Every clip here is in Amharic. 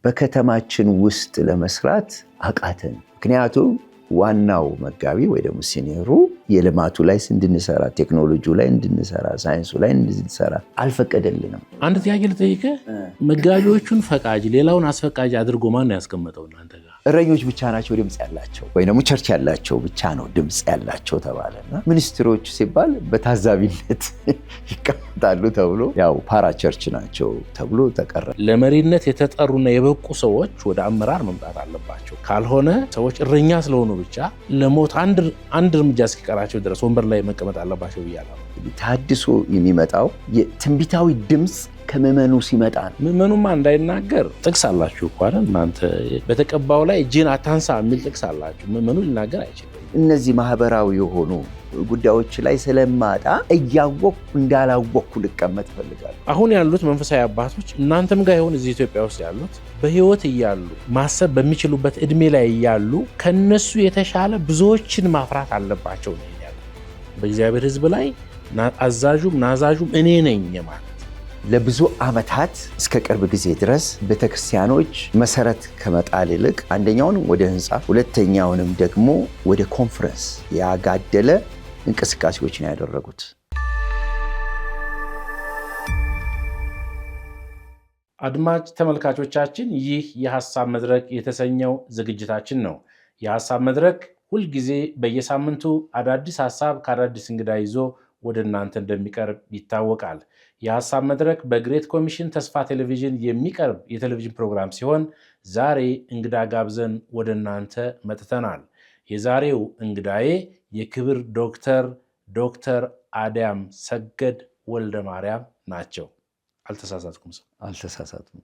በከተማችን ውስጥ ለመስራት አቃተን። ምክንያቱም ዋናው መጋቢ ወይ ደግሞ ሲኒየሩ የልማቱ ላይ እንድንሰራ፣ ቴክኖሎጂው ላይ እንድንሰራ፣ ሳይንሱ ላይ እንድንሰራ አልፈቀደልንም። አንድ ጥያቄ ልጠይቅህ። መጋቢዎቹን ፈቃጅ ሌላውን አስፈቃጅ አድርጎ ማን ያስቀመጠው እናንተ ጋር? እረኞች ብቻ ናቸው ድምፅ ያላቸው ወይ ደግሞ ቸርች ያላቸው ብቻ ነው ድምፅ ያላቸው ተባለና ሚኒስትሮች ሲባል በታዛቢነት ይቀመጣሉ ተብሎ ያው ፓራ ቸርች ናቸው ተብሎ ተቀረ። ለመሪነት የተጠሩና የበቁ ሰዎች ወደ አመራር መምጣት አለባቸው። ካልሆነ ሰዎች እረኛ ስለሆኑ ብቻ ለሞት አንድ እርምጃ እስኪቀራቸው ድረስ ወንበር ላይ መቀመጥ አለባቸው ብያለሁ። ታድሶ የሚመጣው የትንቢታዊ ድምፅ ከምዕመኑ ሲመጣ ነው። ምዕመኑማ እንዳይናገር ጥቅስ አላችሁ እኮ አይደል? እናንተ በተቀባው ላይ እጅን አታንሳ የሚል ጥቅስ አላችሁ። ምዕመኑ ሊናገር አይችልም። እነዚህ ማህበራዊ የሆኑ ጉዳዮች ላይ ስለማጣ እያወቅኩ እንዳላወቅኩ ልቀመጥ እፈልጋለሁ። አሁን ያሉት መንፈሳዊ አባቶች እናንተም ጋር ይሁን እዚህ ኢትዮጵያ ውስጥ ያሉት በህይወት እያሉ ማሰብ በሚችሉበት እድሜ ላይ እያሉ ከነሱ የተሻለ ብዙዎችን ማፍራት አለባቸው ነው ያለው። በእግዚአብሔር ሕዝብ ላይ አዛዡም ናዛዡም እኔ ነኝ ማለት ለብዙ ዓመታት እስከ ቅርብ ጊዜ ድረስ ቤተክርስቲያኖች መሰረት ከመጣል ይልቅ አንደኛውን ወደ ህንፃ ሁለተኛውንም ደግሞ ወደ ኮንፈረንስ ያጋደለ እንቅስቃሴዎችን ያደረጉት። አድማጭ ተመልካቾቻችን፣ ይህ የሐሳብ መድረክ የተሰኘው ዝግጅታችን ነው። የሐሳብ መድረክ ሁልጊዜ በየሳምንቱ አዳዲስ ሐሳብ ከአዳዲስ እንግዳ ይዞ ወደ እናንተ እንደሚቀርብ ይታወቃል። የሐሳብ መድረክ በግሬት ኮሚሽን ተስፋ ቴሌቪዥን የሚቀርብ የቴሌቪዥን ፕሮግራም ሲሆን ዛሬ እንግዳ ጋብዘን ወደ እናንተ መጥተናል። የዛሬው እንግዳዬ የክብር ዶክተር አዳም ሰገድ ወልደ ማርያም ናቸው። አልተሳሳትኩም? አልተሳሳትኩም።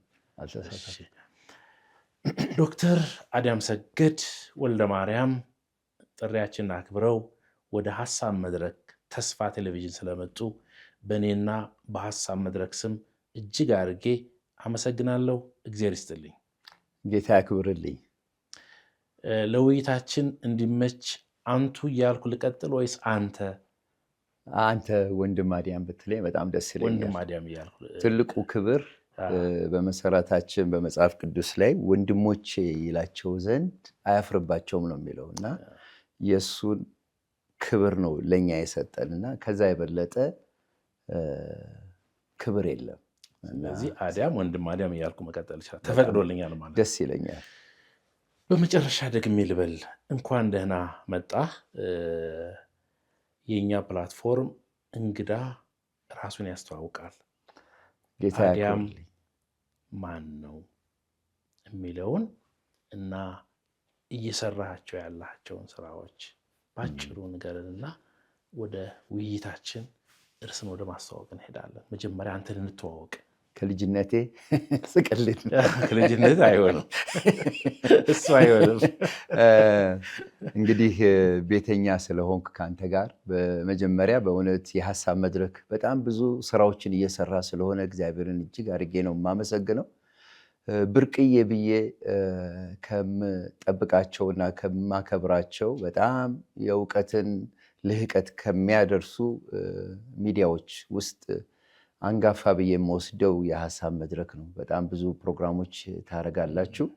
ዶክተር አዳም ሰገድ ወልደ ማርያም ጥሪያችንን አክብረው ወደ ሐሳብ መድረክ ተስፋ ቴሌቪዥን ስለመጡ በእኔና በሐሳብ መድረክ ስም እጅግ አድርጌ አመሰግናለሁ። እግዚአብሔር ይስጥልኝ። ጌታ ያክብርልኝ። ለውይይታችን እንዲመች አንቱ እያልኩ ልቀጥል ወይስ አንተ? አንተ ወንድም አዲያም ብትለኝ በጣም ደስ ይለኛል። ወንድም አዲያም እያልኩ። ትልቁ ክብር በመሰረታችን በመጽሐፍ ቅዱስ ላይ ወንድሞቼ ይላቸው ዘንድ አያፍርባቸውም ነው የሚለው እና የእሱን ክብር ነው ለእኛ የሰጠንና ከዛ የበለጠ ክብር የለም። ስለዚህ አዲያም ወንድም አዲያም እያልኩ መቀጠል ይችላል። ተፈቅዶልኛል ማለት ደስ ይለኛል። በመጨረሻ ደግሜ ልበል እንኳን ደህና መጣህ። የእኛ ፕላትፎርም እንግዳ ራሱን ያስተዋውቃል። ጌታ አዲያም ማን ነው የሚለውን እና እየሰራቸው ያላቸውን ስራዎች ባጭሩ ንገረንና ወደ ውይይታችን እርስን ወደ ማስተዋወቅ እንሄዳለን። መጀመሪያ አንተን እንተዋወቅ። ከልጅነቴ ስቀልድ ከልጅነት አይሆንም እሱ አይሆንም። እንግዲህ ቤተኛ ስለሆንክ ከአንተ ጋር በመጀመሪያ በእውነት የሐሳብ መድረክ በጣም ብዙ ስራዎችን እየሰራ ስለሆነ እግዚአብሔርን እጅግ አድርጌ ነው የማመሰግነው። ብርቅዬ ብዬ ከምጠብቃቸውና ከማከብራቸው በጣም የእውቀትን ልህቀት ከሚያደርሱ ሚዲያዎች ውስጥ አንጋፋ ብዬ የምወስደው የሐሳብ መድረክ ነው። በጣም ብዙ ፕሮግራሞች ታደርጋላችሁ።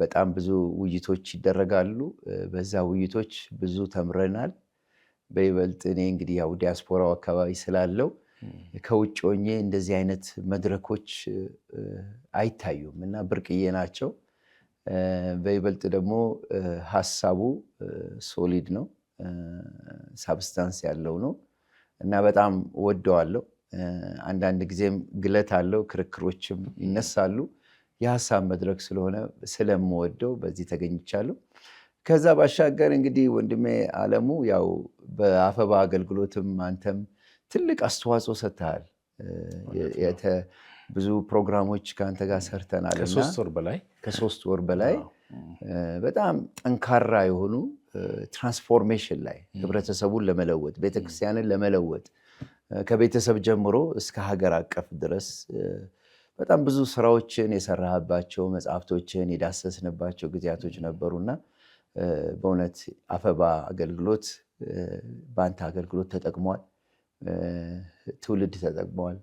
በጣም ብዙ ውይይቶች ይደረጋሉ። በዛ ውይይቶች ብዙ ተምረናል። በይበልጥ እኔ እንግዲህ ያው ዲያስፖራው አካባቢ ስላለው ከውጭ ሆኜ እንደዚህ አይነት መድረኮች አይታዩም እና ብርቅዬ ናቸው። በይበልጥ ደግሞ ሐሳቡ ሶሊድ ነው፣ ሳብስታንስ ያለው ነው እና በጣም ወደዋለሁ። አንዳንድ ጊዜም ግለት አለው፣ ክርክሮችም ይነሳሉ። የሐሳብ መድረክ ስለሆነ ስለምወደው በዚህ ተገኝቻለሁ። ከዛ ባሻገር እንግዲህ ወንድሜ አለሙ ያው በአፈባ አገልግሎትም አንተም ትልቅ አስተዋጽኦ ሰጥተሃል። ብዙ ፕሮግራሞች ከአንተ ጋር ሰርተናል። ከ3 ወር በላይ በጣም ጠንካራ የሆኑ ትራንስፎርሜሽን ላይ ህብረተሰቡን ለመለወጥ ቤተክርስቲያንን ለመለወጥ ከቤተሰብ ጀምሮ እስከ ሀገር አቀፍ ድረስ በጣም ብዙ ስራዎችን የሰራህባቸው መጽሐፍቶችን የዳሰስንባቸው ጊዜያቶች ነበሩና በእውነት አፈባ አገልግሎት በአንተ አገልግሎት ተጠቅሟል፣ ትውልድ ተጠቅሟል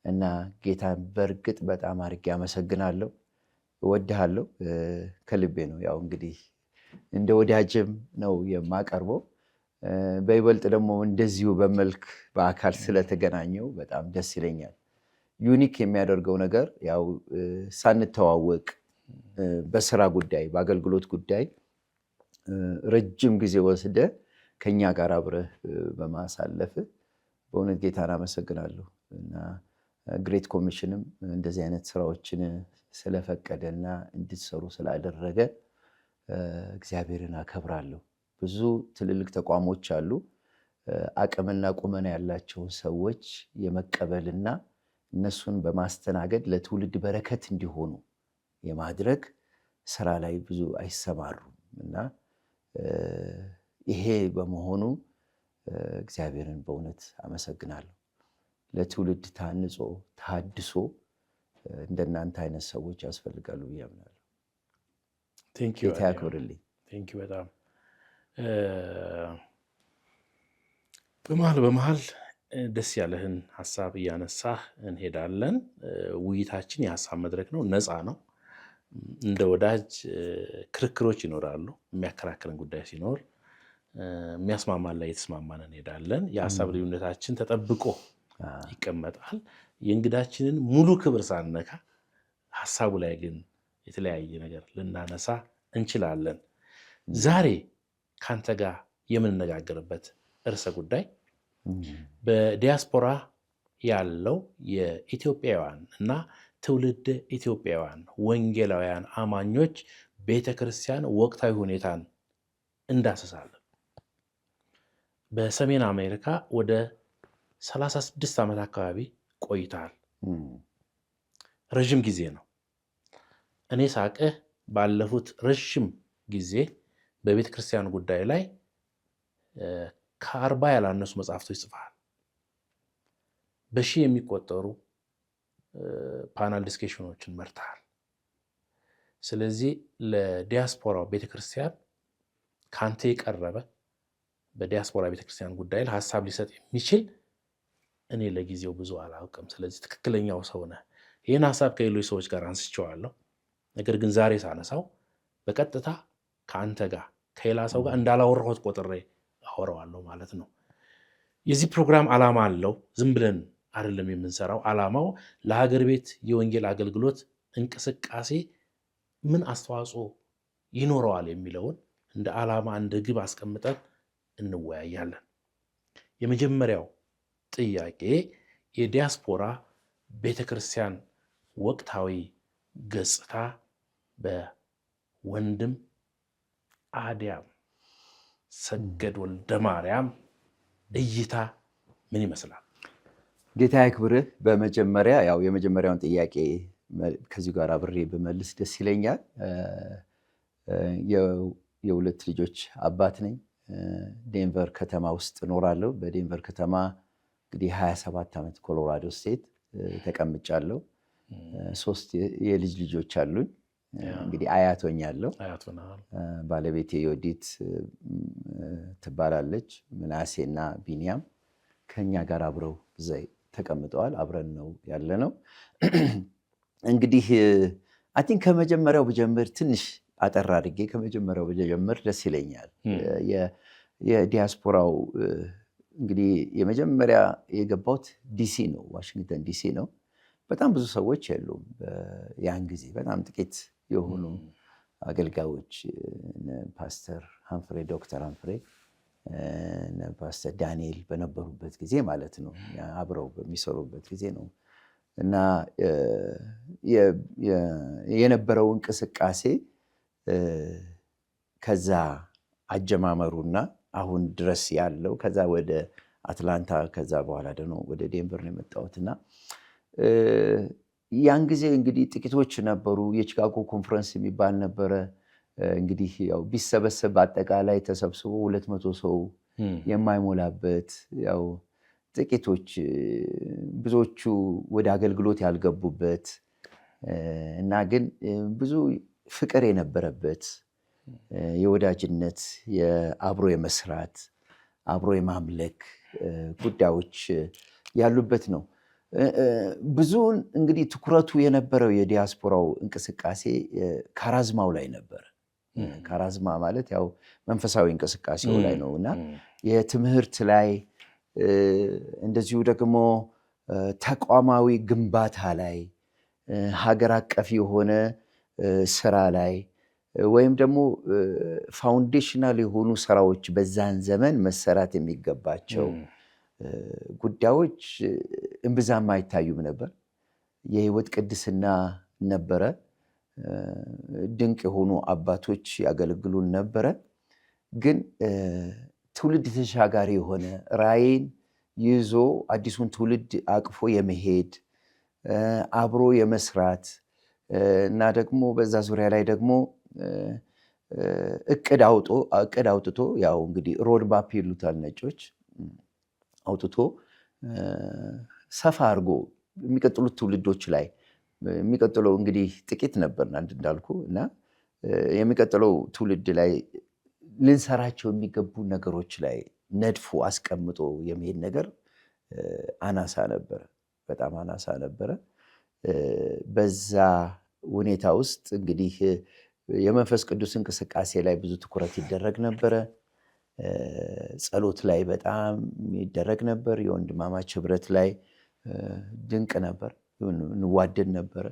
እና ጌታን በእርግጥ በጣም አድርጌ አመሰግናለሁ። እወድሃለሁ፣ ከልቤ ነው። ያው እንግዲህ እንደ ወዳጅም ነው የማቀርበው። በይበልጥ ደግሞ እንደዚሁ በመልክ በአካል ስለተገናኘው በጣም ደስ ይለኛል። ዩኒክ የሚያደርገው ነገር ያው ሳንተዋወቅ በስራ ጉዳይ በአገልግሎት ጉዳይ ረጅም ጊዜ ወስደ ከኛ ጋር አብረህ በማሳለፍ በእውነት ጌታን አመሰግናለሁ እና ግሬት ኮሚሽንም እንደዚህ አይነት ስራዎችን ስለፈቀደና እንድትሰሩ ስላደረገ እግዚአብሔርን አከብራለሁ። ብዙ ትልልቅ ተቋሞች አሉ። አቅምና ቁመና ያላቸውን ሰዎች የመቀበልና እነሱን በማስተናገድ ለትውልድ በረከት እንዲሆኑ የማድረግ ስራ ላይ ብዙ አይሰማሩም እና ይሄ በመሆኑ እግዚአብሔርን በእውነት አመሰግናለሁ። ለትውልድ ታንጾ ታድሶ እንደናንተ አይነት ሰዎች ያስፈልጋሉ ብዬ አምናለሁ። ጌታ ያክብርልኝ። በጣም በመሀል ደስ ያለህን ሀሳብ እያነሳህ እንሄዳለን። ውይይታችን የሀሳብ መድረክ ነው፣ ነፃ ነው። እንደ ወዳጅ ክርክሮች ይኖራሉ። የሚያከራክረን ጉዳይ ሲኖር የሚያስማማን ላይ የተስማማን እንሄዳለን። የሀሳብ ልዩነታችን ተጠብቆ ይቀመጣል። የእንግዳችንን ሙሉ ክብር ሳነካ ሀሳቡ ላይ ግን የተለያየ ነገር ልናነሳ እንችላለን። ዛሬ ከአንተ ጋር የምንነጋገርበት ርዕሰ ጉዳይ በዲያስፖራ ያለው የኢትዮጵያውያን እና ትውልድ ኢትዮጵያውያን ወንጌላውያን አማኞች ቤተክርስቲያን ወቅታዊ ሁኔታን እንዳስሳለን። በሰሜን አሜሪካ ወደ 36 ዓመት አካባቢ ቆይተሃል። ረዥም ጊዜ ነው። እኔ ሳቅህ ባለፉት ረዥም ጊዜ በቤተ ክርስቲያን ጉዳይ ላይ ከ40 ያላነሱ መጽሐፍቶች ጽፈሃል። በሺህ የሚቆጠሩ ፓናል ዲስኬሽኖችን መርተሃል። ስለዚህ ለዲያስፖራው ቤተክርስቲያን ከአንተ የቀረበ በዲያስፖራ ቤተክርስቲያን ጉዳይ ላይ ሀሳብ ሊሰጥ የሚችል እኔ ለጊዜው ብዙ አላውቅም። ስለዚህ ትክክለኛው ሰው ነህ። ይህን ሀሳብ ከሌሎች ሰዎች ጋር አንስቼዋለሁ። ነገር ግን ዛሬ ሳነሳው በቀጥታ ከአንተ ጋር ከሌላ ሰው ጋር እንዳላወራሁት ቆጥሬ አወራዋለሁ ማለት ነው። የዚህ ፕሮግራም ዓላማ አለው። ዝም ብለን አይደለም የምንሰራው። ዓላማው ለሀገር ቤት የወንጌል አገልግሎት እንቅስቃሴ ምን አስተዋጽኦ ይኖረዋል የሚለውን እንደ ዓላማ እንደ ግብ አስቀምጠን እንወያያለን። የመጀመሪያው ጥያቄ የዲያስፖራ ቤተክርስቲያን ወቅታዊ ገጽታ በወንድም አዲያም ሰገድ ወልደ ማርያም እይታ ምን ይመስላል? ጌታ ያክብርህ። በመጀመሪያ ያው የመጀመሪያውን ጥያቄ ከዚሁ ጋር አብሬ ብመልስ ደስ ይለኛል። የሁለት ልጆች አባት ነኝ። ዴንቨር ከተማ ውስጥ እኖራለሁ። በዴንቨር ከተማ እንግዲህ 27 ዓመት ኮሎራዶ ስቴት ተቀምጫለሁ። 3 የልጅ ልጆች አሉኝ። እንግዲህ አያት ሆኛለሁ። ባለቤቴ ዮዲት ትባላለች። ምናሴና ቢንያም ከኛ ጋር አብረው እዛ ተቀምጠዋል። አብረን ነው ያለነው። እንግዲህ አይ ቲንክ ከመጀመሪያው ብጀምር ትንሽ አጠር አድርጌ ከመጀመሪያው ብጀምር ደስ ይለኛል። የዲያስፖራው እንግዲህ የመጀመሪያ የገባሁት ዲሲ ነው፣ ዋሽንግተን ዲሲ ነው። በጣም ብዙ ሰዎች የሉም ያን ጊዜ፣ በጣም ጥቂት የሆኑ አገልጋዮች ፓስተር ሃንፍሬ፣ ዶክተር ሃንፍሬ፣ ፓስተር ዳንኤል በነበሩበት ጊዜ ማለት ነው፣ አብረው በሚሰሩበት ጊዜ ነው። እና የነበረው እንቅስቃሴ ከዛ አጀማመሩና አሁን ድረስ ያለው ከዛ ወደ አትላንታ ከዛ በኋላ ደግሞ ወደ ዴንቨር ነው የመጣሁትና ያን ጊዜ እንግዲህ ጥቂቶች ነበሩ። የቺካጎ ኮንፈረንስ የሚባል ነበረ። እንግዲህ ያው ቢሰበሰብ በአጠቃላይ ተሰብስቦ 200 ሰው የማይሞላበት ያው ጥቂቶች፣ ብዙዎቹ ወደ አገልግሎት ያልገቡበት እና ግን ብዙ ፍቅር የነበረበት የወዳጅነት የአብሮ የመስራት አብሮ የማምለክ ጉዳዮች ያሉበት ነው። ብዙውን እንግዲህ ትኩረቱ የነበረው የዲያስፖራው እንቅስቃሴ ካራዝማው ላይ ነበር። ካራዝማ ማለት ያው መንፈሳዊ እንቅስቃሴው ላይ ነው እና የትምህርት ላይ እንደዚሁ ደግሞ ተቋማዊ ግንባታ ላይ ሀገር አቀፍ የሆነ ስራ ላይ ወይም ደግሞ ፋውንዴሽናል የሆኑ ስራዎች በዛን ዘመን መሰራት የሚገባቸው ጉዳዮች እምብዛም አይታዩም ነበር። የህይወት ቅድስና ነበረ። ድንቅ የሆኑ አባቶች ያገለግሉን ነበረ። ግን ትውልድ ተሻጋሪ የሆነ ራዕይን ይዞ አዲሱን ትውልድ አቅፎ የመሄድ አብሮ የመስራት እና ደግሞ በዛ ዙሪያ ላይ ደግሞ እቅድ አውጥቶ ያው እንግዲህ ሮድ ማፕ ይሉታል ነጮች አውጥቶ ሰፋ አድርጎ የሚቀጥሉት ትውልዶች ላይ የሚቀጥለው እንግዲህ ጥቂት ነበር እንዳልኩ እና የሚቀጥለው ትውልድ ላይ ልንሰራቸው የሚገቡ ነገሮች ላይ ነድፎ አስቀምጦ የሚሄድ ነገር አናሳ ነበረ፣ በጣም አናሳ ነበረ። በዛ ሁኔታ ውስጥ እንግዲህ የመንፈስ ቅዱስ እንቅስቃሴ ላይ ብዙ ትኩረት ይደረግ ነበረ። ጸሎት ላይ በጣም ይደረግ ነበር። የወንድማማች ህብረት ላይ ድንቅ ነበር፣ እንዋደድ ነበረ።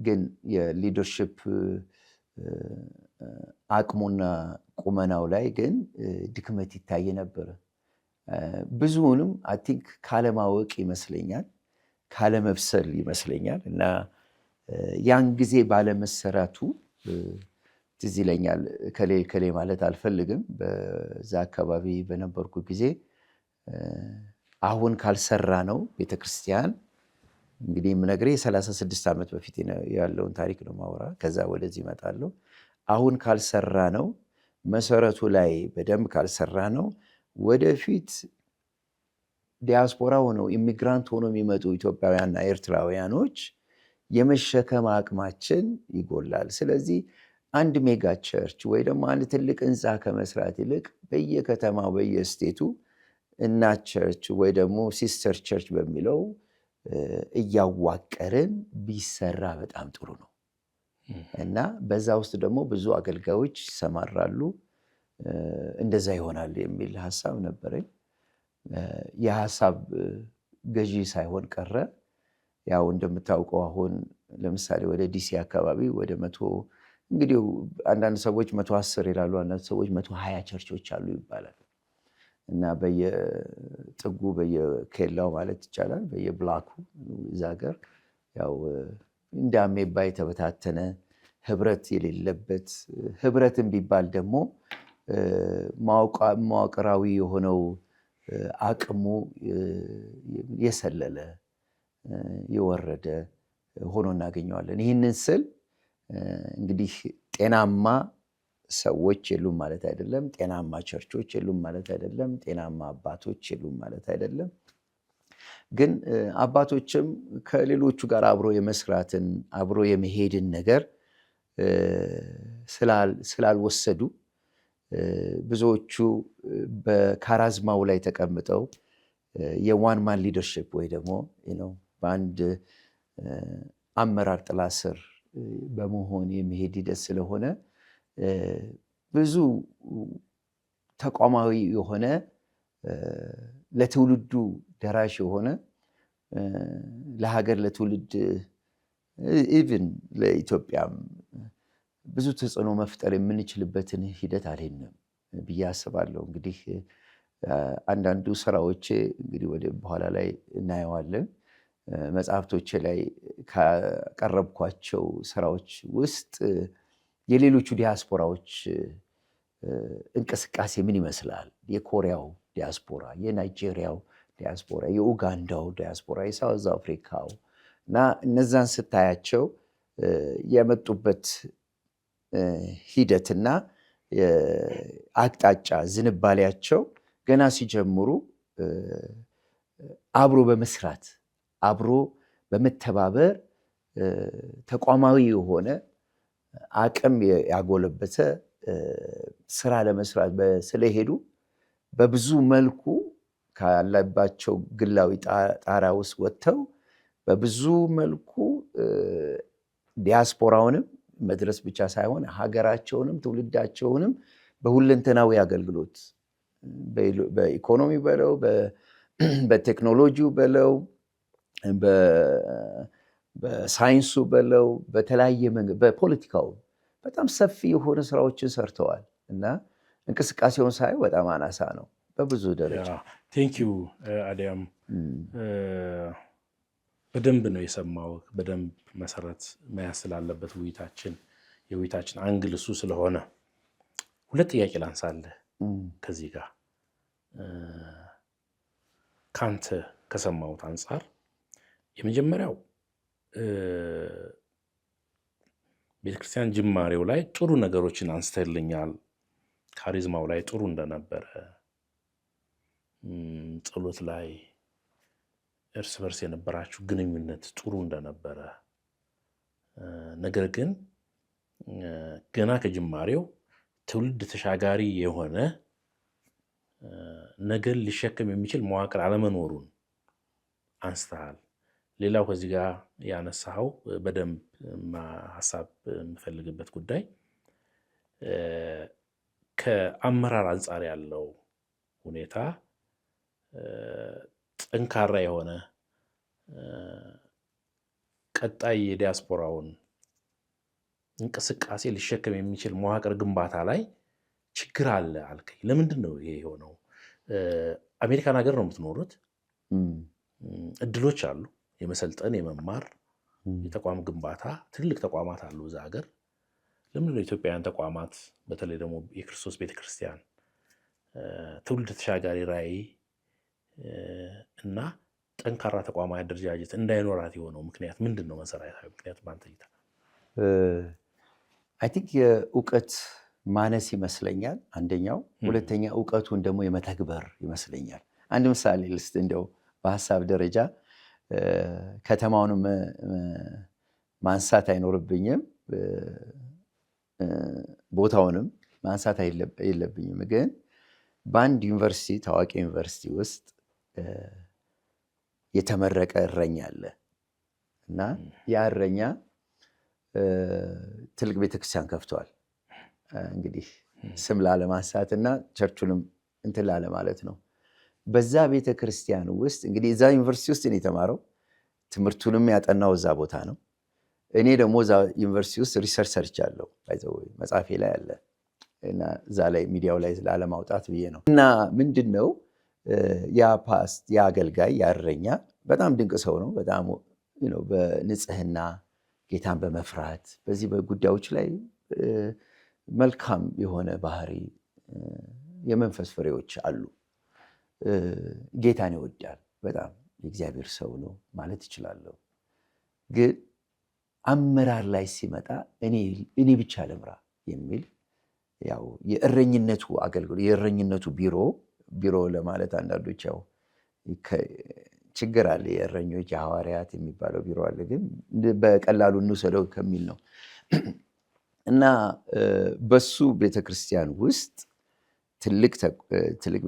ግን የሊደርሺፕ አቅሙና ቁመናው ላይ ግን ድክመት ይታይ ነበረ። ብዙውንም አይ ቲንክ ካለማወቅ ይመስለኛል፣ ካለመብሰል ይመስለኛል እና ያን ጊዜ ባለመሰራቱ ትዝ ይለኛል። ከሌ ማለት አልፈልግም። በዛ አካባቢ በነበርኩ ጊዜ አሁን ካልሰራ ነው ቤተክርስቲያን እንግዲህ የምነግርህ የ36 ዓመት በፊት ያለውን ታሪክ ነው ማውራ። ከዛ ወደዚህ እመጣለሁ። አሁን ካልሰራ ነው መሰረቱ ላይ በደንብ ካልሰራ ነው ወደፊት ዲያስፖራ ሆነው ኢሚግራንት ሆነው የሚመጡ ኢትዮጵያውያንና ኤርትራውያኖች የመሸከም አቅማችን ይጎላል። ስለዚህ አንድ ሜጋ ቸርች ወይ ደግሞ አንድ ትልቅ ህንፃ ከመስራት ይልቅ በየከተማው በየስቴቱ እናት ቸርች ወይ ደግሞ ሲስተር ቸርች በሚለው እያዋቀርን ቢሰራ በጣም ጥሩ ነው እና በዛ ውስጥ ደግሞ ብዙ አገልጋዮች ይሰማራሉ። እንደዛ ይሆናል የሚል ሀሳብ ነበረኝ። የሀሳብ ገዢ ሳይሆን ቀረ። ያው እንደምታውቀው አሁን ለምሳሌ ወደ ዲሲ አካባቢ ወደ 100 እንግዲህ አንዳንድ ሰዎች 110 ይላሉ፣ አንዳንድ ሰዎች 120 ቸርቾች አሉ ይባላል እና በየጥጉ በየኬላው ማለት ይቻላል በየብላኩ እዛ ሀገር ያው እንደ አሜባ የተበታተነ ህብረት የሌለበት፣ ህብረትን ቢባል ደግሞ መዋቅራዊ የሆነው አቅሙ የሰለለ የወረደ ሆኖ እናገኘዋለን። ይህንን ስል እንግዲህ ጤናማ ሰዎች የሉም ማለት አይደለም፣ ጤናማ ቸርቾች የሉም ማለት አይደለም፣ ጤናማ አባቶች የሉም ማለት አይደለም። ግን አባቶችም ከሌሎቹ ጋር አብሮ የመስራትን አብሮ የመሄድን ነገር ስላልወሰዱ ብዙዎቹ በካራዝማው ላይ ተቀምጠው የዋን ማን ሊደርሺፕ ወይ ደግሞ በአንድ አመራር ጥላ ስር በመሆን የሚሄድ ሂደት ስለሆነ ብዙ ተቋማዊ የሆነ ለትውልዱ ደራሽ የሆነ ለሀገር ለትውልድ ኢቭን ለኢትዮጵያም ብዙ ተጽዕኖ መፍጠር የምንችልበትን ሂደት አልሄድንም ብዬ አስባለሁ። እንግዲህ አንዳንዱ ስራዎቼ እንግዲህ ወደ በኋላ ላይ እናየዋለን። መጽሐፍቶቼ ላይ ካቀረብኳቸው ስራዎች ውስጥ የሌሎቹ ዲያስፖራዎች እንቅስቃሴ ምን ይመስላል፣ የኮሪያው ዲያስፖራ፣ የናይጄሪያው ዲያስፖራ፣ የኡጋንዳው ዲያስፖራ፣ የሳውዝ አፍሪካው እና እነዛን ስታያቸው የመጡበት ሂደትና አቅጣጫ ዝንባሌያቸው ገና ሲጀምሩ አብሮ በመስራት አብሮ በመተባበር ተቋማዊ የሆነ አቅም ያጎለበተ ስራ ለመስራት ስለሄዱ በብዙ መልኩ ካለባቸው ግላዊ ጣራ ውስጥ ወጥተው በብዙ መልኩ ዲያስፖራውንም መድረስ ብቻ ሳይሆን ሀገራቸውንም ትውልዳቸውንም በሁለንተናዊ አገልግሎት በኢኮኖሚ በለው በቴክኖሎጂው በለው በሳይንሱ በለው በተለያየ መንገድ በፖለቲካው በጣም ሰፊ የሆነ ስራዎችን ሰርተዋል እና እንቅስቃሴውን ሳይ በጣም አናሳ ነው በብዙ ደረጃ። ቴንኪዩ አዲያም፣ በደንብ ነው የሰማው። በደንብ መሰረት መያዝ ስላለበት የውይይታችን አንግል እሱ ስለሆነ 2 ጥያቄ ላንሳለህ ከዚህ ጋር ካንተ ከሰማሁት አንጻር። የመጀመሪያው ቤተክርስቲያን ጅማሬው ላይ ጥሩ ነገሮችን አንስተልኛል። ካሪዝማው ላይ ጥሩ እንደነበረ፣ ጸሎት ላይ እርስ በርስ የነበራችሁ ግንኙነት ጥሩ እንደነበረ፣ ነገር ግን ገና ከጅማሬው ትውልድ ተሻጋሪ የሆነ ነገር ሊሸከም የሚችል መዋቅር አለመኖሩን አንስተሃል። ሌላው ከዚህ ጋር ያነሳኸው በደንብ ሀሳብ የምፈልግበት ጉዳይ ከአመራር አንጻር ያለው ሁኔታ ጠንካራ የሆነ ቀጣይ የዲያስፖራውን እንቅስቃሴ ሊሸከም የሚችል መዋቅር ግንባታ ላይ ችግር አለ አልከኝ። ለምንድን ነው ይሄ የሆነው? አሜሪካን ሀገር ነው የምትኖሩት። እድሎች አሉ፣ የመሰልጠን የመማር የተቋም ግንባታ ትልቅ ተቋማት አሉ እዛ ሀገር። ለምንድን ነው ኢትዮጵያውያን ተቋማት በተለይ ደግሞ የክርስቶስ ቤተክርስቲያን ትውልድ ተሻጋሪ ራዕይ እና ጠንካራ ተቋማዊ አደረጃጀት እንዳይኖራት የሆነው ምክንያት ምንድን ነው? መሰረታዊ ምክንያት በአንተ እይታ? አይ ቲንክ የእውቀት ማነስ ይመስለኛል አንደኛው። ሁለተኛ እውቀቱን ደግሞ የመተግበር ይመስለኛል። አንድ ምሳሌ ልስጥ እንደው በሀሳብ ደረጃ ከተማውንም ማንሳት አይኖርብኝም፣ ቦታውንም ማንሳት የለብኝም። ግን በአንድ ዩኒቨርሲቲ ታዋቂ ዩኒቨርሲቲ ውስጥ የተመረቀ እረኛ አለ እና ያ እረኛ ትልቅ ቤተክርስቲያን ከፍቷል። እንግዲህ ስም ላለማንሳት እና ቸርቹንም እንትን ላለ ማለት ነው። በዛ ቤተክርስቲያን ውስጥ እንግዲህ እዛ ዩኒቨርሲቲ ውስጥ እኔ የተማረው ትምህርቱንም ያጠናው እዛ ቦታ ነው። እኔ ደግሞ እዛ ዩኒቨርሲቲ ውስጥ ሪሰርች ሰርቻለሁ፣ መጽሐፌ ላይ አለ እና እዛ ላይ ሚዲያው ላይ ላለማውጣት ብዬ ነው። እና ምንድን ነው ያ አገልጋይ ያ እረኛ በጣም ድንቅ ሰው ነው። በጣም በንጽህና ጌታን በመፍራት በዚህ በጉዳዮች ላይ መልካም የሆነ ባህሪ የመንፈስ ፍሬዎች አሉ። ጌታን ይወዳል። በጣም የእግዚአብሔር ሰው ነው ማለት ይችላለሁ። ግን አመራር ላይ ሲመጣ እኔ ብቻ ልምራ የሚል ያው የእረኝነቱ አገልግሎት የእረኝነቱ ቢሮ ለማለት አንዳንዶች ያው ችግር አለ። የእረኞች የሐዋርያት የሚባለው ቢሮ አለ። ግን በቀላሉ እንውሰደው ከሚል ነው እና በሱ ቤተክርስቲያን ውስጥ ትልቅ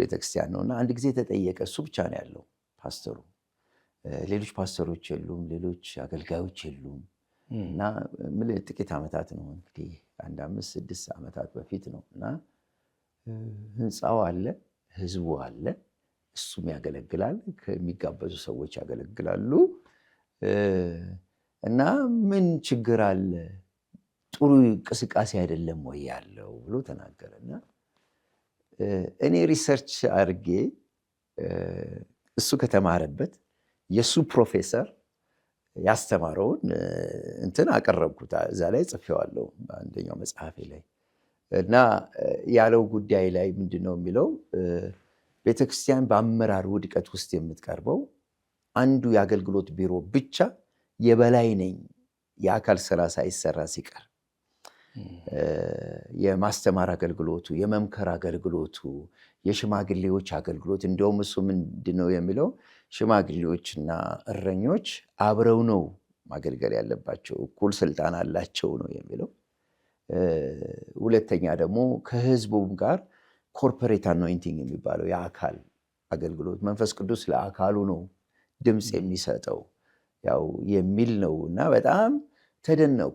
ቤተክርስቲያን ነው እና አንድ ጊዜ ተጠየቀ። እሱ ብቻ ነው ያለው ፓስተሩ፣ ሌሎች ፓስተሮች የሉም፣ ሌሎች አገልጋዮች የሉም። እና ጥቂት ዓመታት ነው እንግዲህ 5-6 ዓመታት በፊት ነው እና ህንፃው አለ፣ ህዝቡ አለ፣ እሱም ያገለግላል፣ ከሚጋበዙ ሰዎች ያገለግላሉ። እና ምን ችግር አለ? ጥሩ እንቅስቃሴ አይደለም ወይ ያለው ብሎ ተናገረና እኔ ሪሰርች አድርጌ እሱ ከተማረበት የእሱ ፕሮፌሰር ያስተማረውን እንትን አቀረብኩት። እዛ ላይ ጽፌዋለሁ በአንደኛው መጽሐፌ ላይ እና ያለው ጉዳይ ላይ ምንድን ነው የሚለው ቤተክርስቲያን በአመራር ውድቀት ውስጥ የምትቀርበው አንዱ የአገልግሎት ቢሮ ብቻ የበላይ ነኝ የአካል ስራ ሳይሰራ ሲቀር የማስተማር አገልግሎቱ፣ የመምከር አገልግሎቱ፣ የሽማግሌዎች አገልግሎት እንዲሁም እሱ ምንድን ነው የሚለው ሽማግሌዎችና እረኞች አብረው ነው ማገልገል ያለባቸው፣ እኩል ስልጣን አላቸው ነው የሚለው። ሁለተኛ ደግሞ ከህዝቡም ጋር ኮርፖሬት አኖይንቲንግ የሚባለው የአካል አገልግሎት መንፈስ ቅዱስ ለአካሉ ነው ድምፅ የሚሰጠው ያው የሚል ነው እና በጣም ተደነቁ።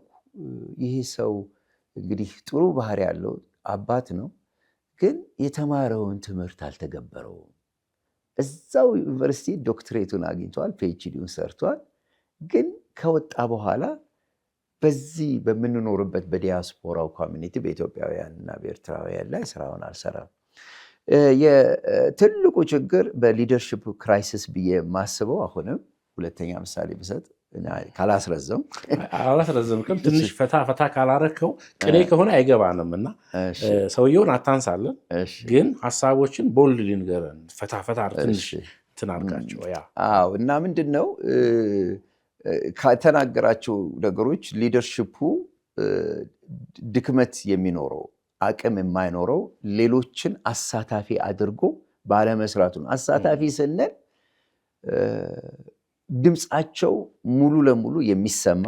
ይህ ሰው እንግዲህ ጥሩ ባህሪ ያለው አባት ነው፣ ግን የተማረውን ትምህርት አልተገበረውም። እዛው ዩኒቨርሲቲ ዶክትሬቱን አግኝቷል፣ ፒኤችዲውን ሰርቷል። ግን ከወጣ በኋላ በዚህ በምንኖርበት በዲያስፖራው ኮሚኒቲ በኢትዮጵያውያንና በኤርትራውያን ላይ ስራውን አልሰራም። ትልቁ ችግር በሊደርሽፕ ክራይሲስ ብዬ የማስበው አሁንም ሁለተኛ ምሳሌ ብሰጥ አላስረዘምክም። ትንሽ ፈታ ካላረከው ቅኔ ከሆነ አይገባንም እና ሰውየውን አታንሳለን፣ ግን ሀሳቦችን ቦልድ ልንገረን ፈታ ትንሽ ትናርጋቸው። እና ምንድን ነው ከተናገራቸው ነገሮች ሊደርሽፑ ድክመት የሚኖረው አቅም የማይኖረው ሌሎችን አሳታፊ አድርጎ ባለመስራቱ ነው። አሳታፊ ስንል ድምፃቸው ሙሉ ለሙሉ የሚሰማ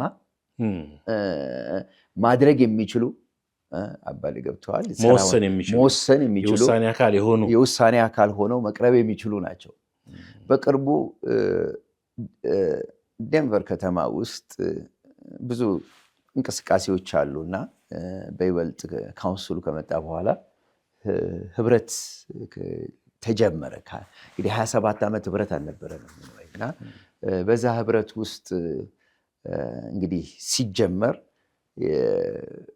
ማድረግ የሚችሉ አባል ገብተዋል መወሰን የሚችሉ የውሳኔ አካል ሆነው መቅረብ የሚችሉ ናቸው። በቅርቡ ዴንቨር ከተማ ውስጥ ብዙ እንቅስቃሴዎች አሉና በይበልጥ ካውንስሉ ከመጣ በኋላ ህብረት ተጀመረ። እንግዲህ 27 ዓመት ህብረት አልነበረንም እና በዛ ህብረት ውስጥ እንግዲህ ሲጀመር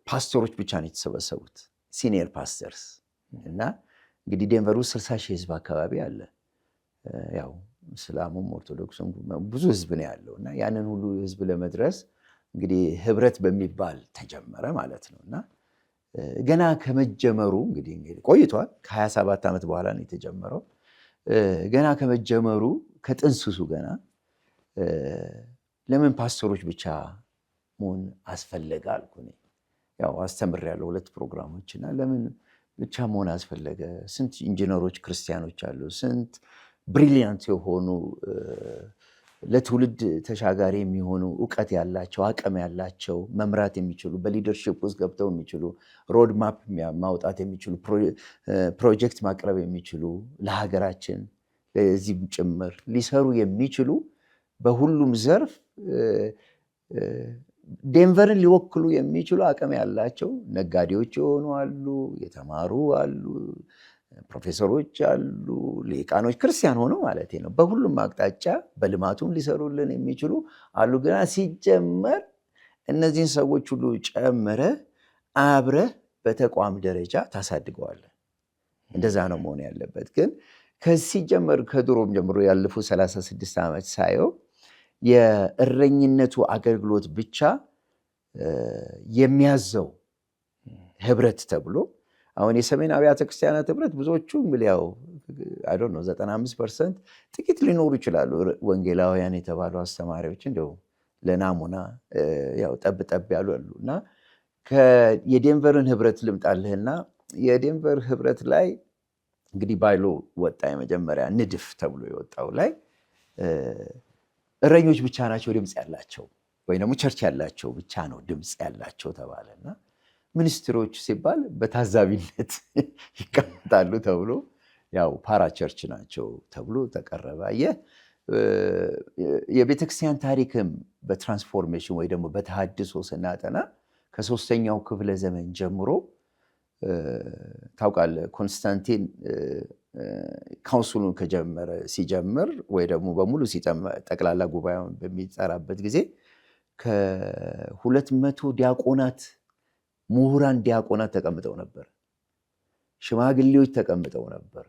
ፓስተሮች ብቻ ነው የተሰበሰቡት፣ ሲኒየር ፓስተርስ እና እንግዲህ ዴንቨር ውስጥ 60 ሺህ ህዝብ አካባቢ አለ። ያው እስላሙም ኦርቶዶክሱም ብዙ ህዝብ ነው ያለው እና ያንን ሁሉ ህዝብ ለመድረስ እንግዲህ ህብረት በሚባል ተጀመረ ማለት ነው። እና ገና ከመጀመሩ እንግዲህ ቆይቷል። ከ27 ዓመት በኋላ ነው የተጀመረው። ገና ከመጀመሩ ከጥንስሱ ገና ለምን ፓስተሮች ብቻ መሆን አስፈለገ አልኩ። ያው አስተምሬያለሁ 2 ፕሮግራሞች እና ለምን ብቻ መሆን አስፈለገ? ስንት ኢንጂነሮች ክርስቲያኖች አሉ፣ ስንት ብሪሊያንት የሆኑ ለትውልድ ተሻጋሪ የሚሆኑ እውቀት ያላቸው አቅም ያላቸው መምራት የሚችሉ በሊደርሺፕ ውስጥ ገብተው የሚችሉ ሮድማፕ ማውጣት የሚችሉ ፕሮጀክት ማቅረብ የሚችሉ ለሀገራችን ለዚህም ጭምር ሊሰሩ የሚችሉ በሁሉም ዘርፍ ዴንቨርን ሊወክሉ የሚችሉ አቅም ያላቸው ነጋዴዎች የሆኑ አሉ፣ የተማሩ አሉ፣ ፕሮፌሰሮች አሉ፣ ሊቃኖች ክርስቲያን ሆነው ማለት ነው። በሁሉም አቅጣጫ በልማቱም ሊሰሩልን የሚችሉ አሉ። ገና ሲጀመር እነዚህን ሰዎች ሁሉ ጨምረ አብረ በተቋም ደረጃ ታሳድገዋለን። እንደዛ ነው መሆን ያለበት። ግን ከሲጀመር ከድሮም ጀምሮ ያለፉ 36 ዓመት ሳየው የእረኝነቱ አገልግሎት ብቻ የሚያዘው ህብረት ተብሎ አሁን የሰሜን አብያተ ክርስቲያናት ህብረት ብዙዎቹ ያው አይ ዶንት ኖ 95% ጥቂት ሊኖሩ ይችላሉ ወንጌላውያን የተባሉ አስተማሪዎች እንደው ለናሙና ያው ጠብ ያሉ አሉ። እና የዴንቨርን ህብረት ልምጣልህና የዴንቨር ህብረት ላይ እንግዲህ ባይሎ ወጣ። የመጀመሪያ ንድፍ ተብሎ የወጣው ላይ እረኞች ብቻ ናቸው ድምፅ ያላቸው ወይ ደግሞ ቸርች ያላቸው ብቻ ነው ድምፅ ያላቸው ተባለና ሚኒስትሮች ሲባል በታዛቢነት ይቀመጣሉ ተብሎ ያው ፓራ ቸርች ናቸው ተብሎ ተቀረበ። የቤተክርስቲያን ታሪክም በትራንስፎርሜሽን ወይ ደግሞ በተሃድሶ ስናጠና ከ3ኛው ክፍለ ዘመን ጀምሮ ታውቃለህ ኮንስታንቲን ካውንስሉን ሲጀምር ወይ ደግሞ በሙሉ ጠቅላላ ጉባኤውን በሚጠራበት ጊዜ ከ200 ዲያቆናት ምሁራን ዲያቆናት ተቀምጠው ነበር። ሽማግሌዎች ተቀምጠው ነበር።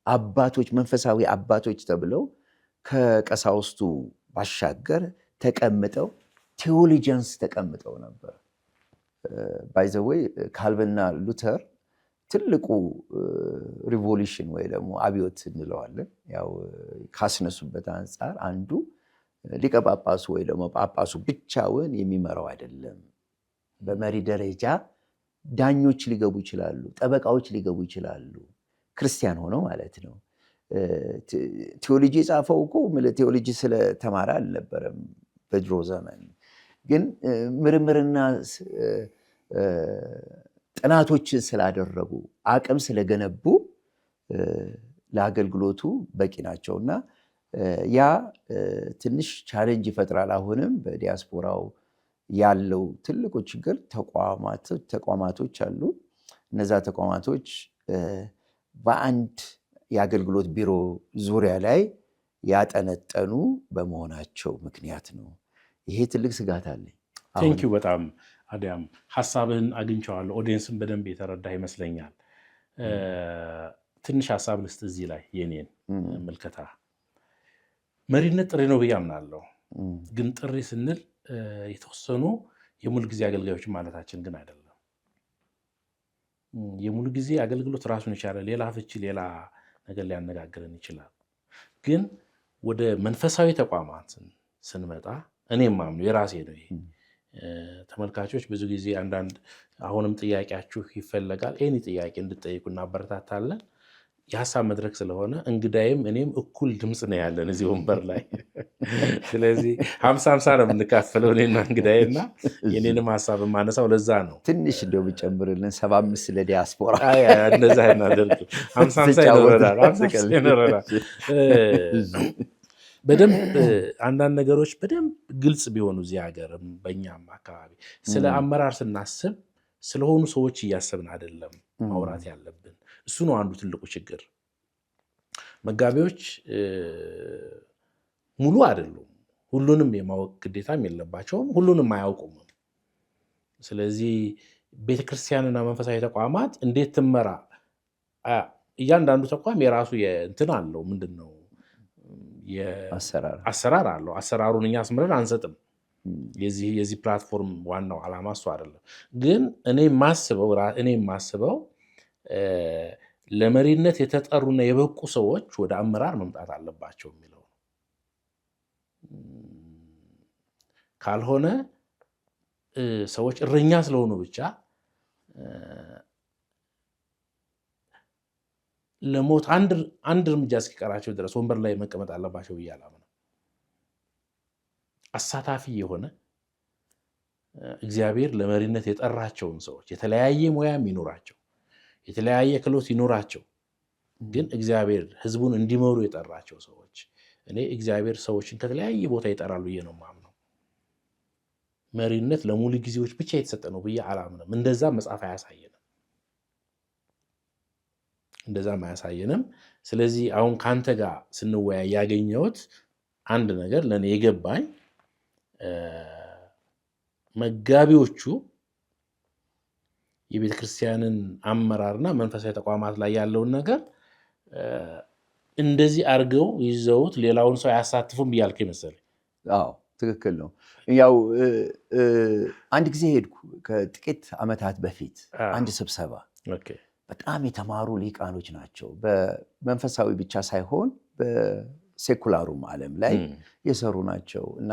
አባቶች መንፈሳዊ አባቶች ተብለው ከቀሳውስቱ ባሻገር ተቀምጠው ቴዎሎጂያንስ ተቀምጠው ነበር። ባይ ዘ ዌይ ካልቪንና ሉተር ትልቁ ሪቮሉሽን ወይ ደግሞ አብዮት እንለዋለን ያው ካስነሱበት አንፃር አንዱ ሊቀ ጳጳሱ ወይ ደግሞ ጳጳሱ ብቻውን የሚመራው አይደለም። በመሪ ደረጃ ዳኞች ሊገቡ ይችላሉ፣ ጠበቃዎች ሊገቡ ይችላሉ፣ ክርስቲያን ሆነው ማለት ነው። ቴዎሎጂ የጻፈው እኮ ቴዎሎጂ ስለተማረ አልነበረም በድሮ ዘመን። ግን ምርምርና ጥናቶችን ስላደረጉ አቅም ስለገነቡ ለአገልግሎቱ በቂ ናቸው እና ያ ትንሽ ቻሌንጅ ይፈጥራል። አሁንም በዲያስፖራው ያለው ትልቁ ችግር ተቋማቶች አሉ። እነዛ ተቋማቶች በአንድ የአገልግሎት ቢሮ ዙሪያ ላይ ያጠነጠኑ በመሆናቸው ምክንያት ነው። ይሄ ትልቅ ስጋት አለኝ። ቴንኪው በጣም አዲያም ሀሳብህን አግኝቼዋለሁ። ኦዲየንስን በደንብ የተረዳ ይመስለኛል። ትንሽ ሀሳብ ልስጥ እዚህ ላይ የኔን ምልከታ። መሪነት ጥሪ ነው ብዬ አምናለሁ። ግን ጥሪ ስንል የተወሰኑ የሙሉ ጊዜ አገልጋዮች ማለታችን ግን አይደለም። የሙሉ ጊዜ አገልግሎት ራሱን የቻለ ሌላ ፍቺ፣ ሌላ ነገር ሊያነጋግረን ይችላል። ግን ወደ መንፈሳዊ ተቋማት ስንመጣ እኔም ማምነው የራሴ ነው ይሄ። ተመልካቾች ብዙ ጊዜ አንዳንድ አሁንም ጥያቄያችሁ ይፈለጋል። ይህን ጥያቄ እንድጠይቁ እናበረታታለን። የሀሳብ መድረክ ስለሆነ እንግዳይም እኔም እኩል ድምፅ ነው ያለን እዚህ ወንበር ላይ። ስለዚህ 50-50 ነው የምንካፈለው እኔና እንግዳይና የኔንም ሀሳብ የማነሳው ለዛ ነው። ትንሽ እንደው ብጨምርልን 75 ለዲያስፖራ እንደዛ እናደርግ 50-50 ይኖረናል። በደንብ አንዳንድ ነገሮች በደንብ ግልጽ ቢሆኑ እዚህ ሀገርም በእኛም አካባቢ ስለ አመራር ስናስብ ስለሆኑ ሰዎች እያሰብን አይደለም ማውራት ያለብን። እሱ ነው አንዱ ትልቁ ችግር። መጋቢዎች ሙሉ አይደሉም። ሁሉንም የማወቅ ግዴታም የለባቸውም። ሁሉንም አያውቁም። ስለዚህ ቤተክርስቲያንና መንፈሳዊ ተቋማት እንዴት ትመራ? እያንዳንዱ ተቋም የራሱ እንትን አለው። ምንድን ነው አሰራር አለው። አሰራሩን እኛ አስምረን አንሰጥም። የዚህ ፕላትፎርም ዋናው ዓላማ እሱ አይደለም። ግን እኔ የማስበው ለመሪነት የተጠሩና የበቁ ሰዎች ወደ አመራር መምጣት አለባቸው የሚለው ካልሆነ ሰዎች እረኛ ስለሆኑ ብቻ ለሞት አንድ እርምጃ እስኪቀራቸው ድረስ ወንበር ላይ መቀመጥ አለባቸው ብዬ አላምንም። አሳታፊ የሆነ እግዚአብሔር ለመሪነት የጠራቸውን ሰዎች የተለያየ ሙያ ይኖራቸው፣ የተለያየ ክህሎት ይኖራቸው፣ ግን እግዚአብሔር ሕዝቡን እንዲመሩ የጠራቸው ሰዎች እኔ እግዚአብሔር ሰዎችን ከተለያየ ቦታ ይጠራል ብዬ ነው የማምነው። መሪነት ለሙሉ ጊዜዎች ብቻ የተሰጠ ነው ብዬ አላምንም። እንደዛ መጽሐፍ አያሳየንም። ስለዚህ አሁን ከአንተ ጋር ስንወያይ ያገኘሁት አንድ ነገር ለእኔ የገባኝ መጋቢዎቹ የቤተ ክርስቲያንን አመራርና መንፈሳዊ ተቋማት ላይ ያለውን ነገር እንደዚህ አድርገው ይዘውት ሌላውን ሰው አያሳትፉም ብያልክ መሰለኝ። አዎ ትክክል ነው። ያው አንድ ጊዜ ሄድኩ ከጥቂት ዓመታት በፊት አንድ ስብሰባ። በጣም የተማሩ ሊቃኖች ናቸው። በመንፈሳዊ ብቻ ሳይሆን በሴኩላሩም ዓለም ላይ የሰሩ ናቸው እና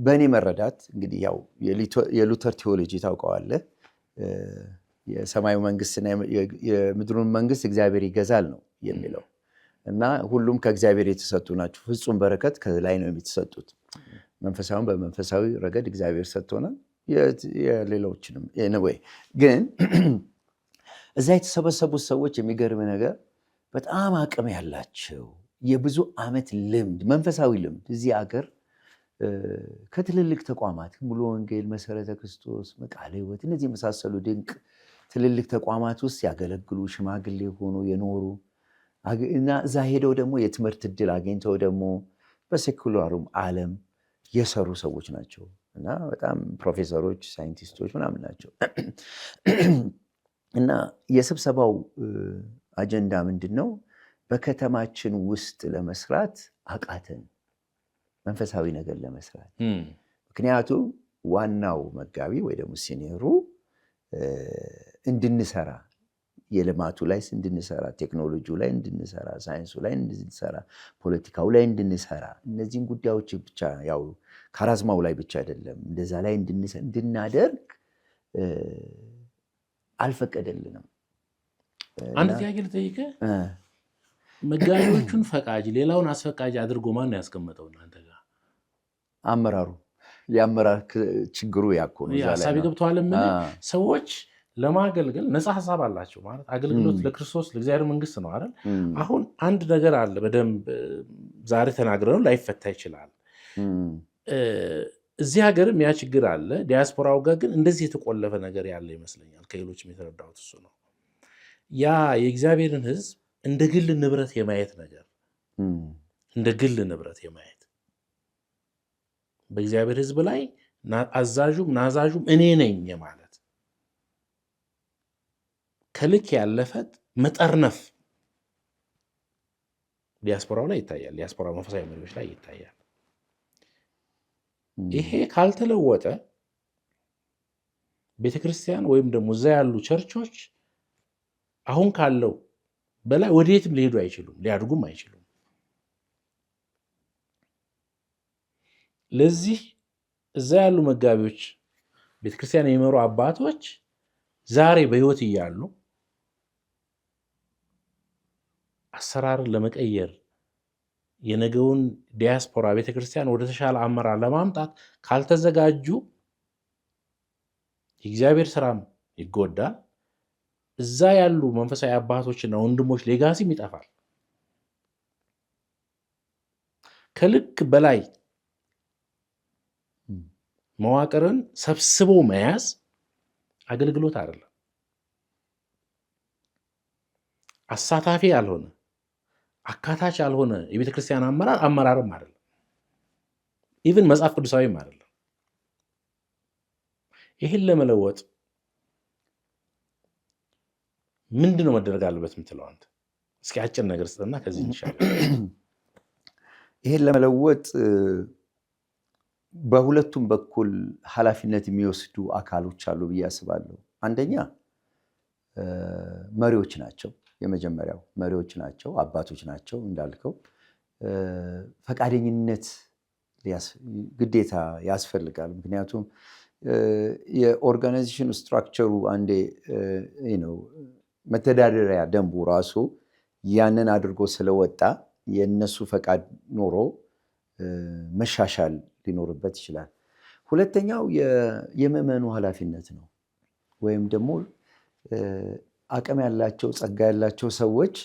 በእኔ መረዳት እንግዲህ ያው የሉተር ቴዎሎጂ ታውቀዋለህ። የሰማዩ መንግስትና የምድሩን መንግስት እግዚአብሔር ይገዛል ነው የሚለው እና ሁሉም ከእግዚአብሔር የተሰጡ ናቸው። ፍጹም በረከት ከላይ ነው የተሰጡት። መንፈሳዊም በመንፈሳዊ ረገድ እግዚአብሔር ሰጥቶናል። የሌሎችንም ወይ ግን እዛ የተሰበሰቡት ሰዎች የሚገርም ነገር በጣም አቅም ያላቸው የብዙ ዓመት ልምድ መንፈሳዊ ልምድ እዚህ አገር ከትልልቅ ተቋማት ሙሉ ወንጌል፣ መሰረተ ክርስቶስ፣ መቃለ ሕይወት እነዚህ የመሳሰሉ ድንቅ ትልልቅ ተቋማት ውስጥ ያገለግሉ ሽማግሌ ሆኑ የኖሩ እና እዛ ሄደው ደግሞ የትምህርት እድል አግኝተው ደግሞ በሴኩላሩም ዓለም የሰሩ ሰዎች ናቸው እና በጣም ፕሮፌሰሮች፣ ሳይንቲስቶች ምናምን ናቸው። እና የስብሰባው አጀንዳ ምንድን ነው? በከተማችን ውስጥ ለመስራት አቃተን መንፈሳዊ ነገር ለመስራት። ምክንያቱም ዋናው መጋቢ ወይ ደግሞ ሲኒየሩ እንድንሰራ የልማቱ ላይ እንድንሰራ፣ ቴክኖሎጂው ላይ እንድንሰራ፣ ሳይንሱ ላይ እንድንሰራ፣ ፖለቲካው ላይ እንድንሰራ እነዚህን ጉዳዮች ብቻ ያው ካራዝማው ላይ ብቻ አይደለም እንደዛ ላይ እንድናደርግ አልፈቀደልንም። አንድ ጥያቄ ልጠይቅህ። መጋቢዎቹን ፈቃጅ ሌላውን አስፈቃጅ አድርጎ ማን ያስቀመጠው እናንተ ጋር? አመራሩ። የአመራር ችግሩ ያኮ ነው። ሀሳብ ገብተዋል። ሰዎች ለማገልገል ነፃ ሐሳብ አላቸው ማለት አገልግሎት ለክርስቶስ ለእግዚአብሔር መንግስት ነው አይደል? አሁን አንድ ነገር አለ በደንብ ዛሬ ተናግረነው ላይፈታ ይችላል። እዚህ ሀገርም ያ ችግር አለ። ዲያስፖራው ጋር ግን እንደዚህ የተቆለፈ ነገር ያለ ይመስለኛል። ከሌሎችም የተረዳሁት እሱ ነው። ያ የእግዚአብሔርን ሕዝብ እንደ ግል ንብረት የማየት ነገር እንደ ግል ንብረት የማየት በእግዚአብሔር ሕዝብ ላይ አዛዡም ናዛዡም እኔ ነኝ የማለት ከልክ ያለፈት መጠርነፍ ዲያስፖራው ላይ ይታያል። ዲያስፖራ መንፈሳዊ መሪዎች ላይ ይታያል። ይሄ ካልተለወጠ ቤተክርስቲያን ወይም ደግሞ እዛ ያሉ ቸርቾች አሁን ካለው በላይ ወዴትም ሊሄዱ አይችሉም፣ ሊያድጉም አይችሉም። ለዚህ እዛ ያሉ መጋቢዎች ቤተክርስቲያን የሚመሩ አባቶች ዛሬ በህይወት እያሉ አሰራርን ለመቀየር የነገውን ዲያስፖራ ቤተክርስቲያን ወደ ተሻለ አመራር ለማምጣት ካልተዘጋጁ የእግዚአብሔር ስራም ይጎዳል። እዛ ያሉ መንፈሳዊ አባቶችና ወንድሞች ሌጋሲም ይጠፋል። ከልክ በላይ መዋቅርን ሰብስቦ መያዝ አገልግሎት አይደለም። አሳታፊ ያልሆነ አካታች ያልሆነ የቤተክርስቲያን አመራር አመራርም አይደለም። ኢቭን መጽሐፍ ቅዱሳዊም አይደለም። ይህን ለመለወጥ ምንድን ነው መደረግ አለበት የምትለው አንተ? እስኪ አጭር ነገር ስጠና ከዚህ እንሻገር። ይህን ለመለወጥ በሁለቱም በኩል ኃላፊነት የሚወስዱ አካሎች አሉ ብዬ አስባለሁ። አንደኛ መሪዎች ናቸው። የመጀመሪያው መሪዎች ናቸው፣ አባቶች ናቸው። እንዳልከው ፈቃደኝነት ግዴታ ያስፈልጋል። ምክንያቱም የኦርጋናይዜሽን ስትራክቸሩ አንዴ መተዳደሪያ ደንቡ ራሱ ያንን አድርጎ ስለወጣ የእነሱ ፈቃድ ኖሮ መሻሻል ሊኖርበት ይችላል። ሁለተኛው የምዕመኑ ኃላፊነት ነው። ወይም ደግሞ አቅም ያላቸው ጸጋ ያላቸው ሰዎች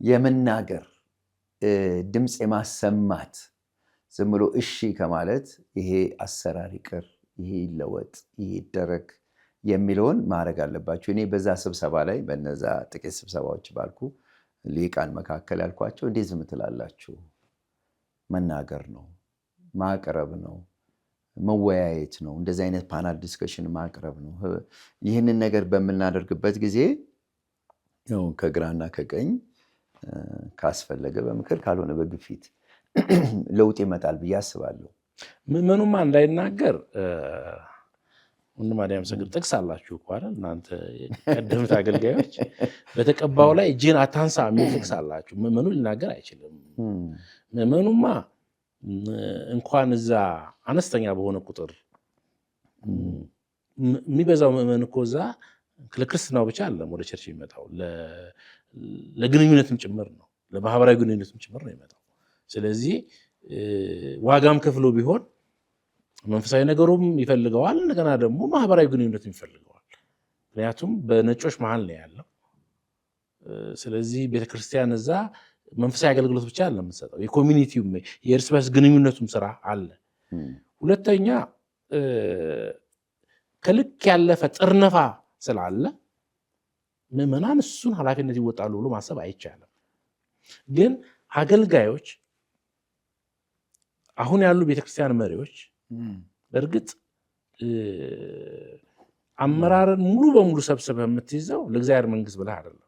የመናገር ድምፅ የማሰማት ዝም ብሎ እሺ ከማለት ይሄ አሰራር ይቅር፣ ይሄ ይለወጥ፣ ይሄ ይደረግ የሚለውን ማድረግ አለባቸው። እኔ በዛ ስብሰባ ላይ በነዛ ጥቂት ስብሰባዎች ባልኩ ሊቃን መካከል ያልኳቸው እንዴት ዝም ትላላችሁ? መናገር ነው፣ ማቅረብ ነው፣ መወያየት ነው። እንደዚህ አይነት ፓናል ዲስከሽን ማቅረብ ነው። ይህንን ነገር በምናደርግበት ጊዜ ከግራና ከቀኝ ካስፈለገ በምክር ካልሆነ በግፊት ለውጥ ይመጣል ብዬ አስባለሁ። ምዕመኑማ እንዳይናገር ወንድም አዲያም ሰግድ ጥቅስ አላችሁ እኮ አይደል? እናንተ ቀደምት አገልጋዮች በተቀባው ላይ እጅን አታንሳ የሚል ጥቅስ አላችሁ። ምዕመኑ ሊናገር አይችልም። ምዕመኑማ እንኳን እዛ አነስተኛ በሆነ ቁጥር የሚበዛው ምዕመን እኮ እዛ ለክርስትናው ብቻ አይደለም ወደ ቸርች የሚመጣው፣ ለግንኙነትም ጭምር ነው፣ ለማህበራዊ ግንኙነትም ጭምር ነው የሚመጣው። ስለዚህ ዋጋም ከፍሎ ቢሆን መንፈሳዊ ነገሩም ይፈልገዋል፣ እንደገና ደግሞ ማህበራዊ ግንኙነትም ይፈልገዋል። ምክንያቱም በነጮች መሀል ነው ያለው። ስለዚህ ቤተክርስቲያን እዛ መንፈሳዊ አገልግሎት ብቻ አይደለም የምትሰጠው፣ የኮሚኒቲው የእርስ በርስ ግንኙነቱም ስራ አለ። ሁለተኛ ከልክ ያለፈ ጥርነፋ ስላለ ምዕመናን እሱን ኃላፊነት ይወጣሉ ብሎ ማሰብ አይቻልም። ግን አገልጋዮች፣ አሁን ያሉ ቤተክርስቲያን መሪዎች በእርግጥ አመራርን ሙሉ በሙሉ ሰብስበህ የምትይዘው ለእግዚአብሔር መንግስት ብለህ አይደለም።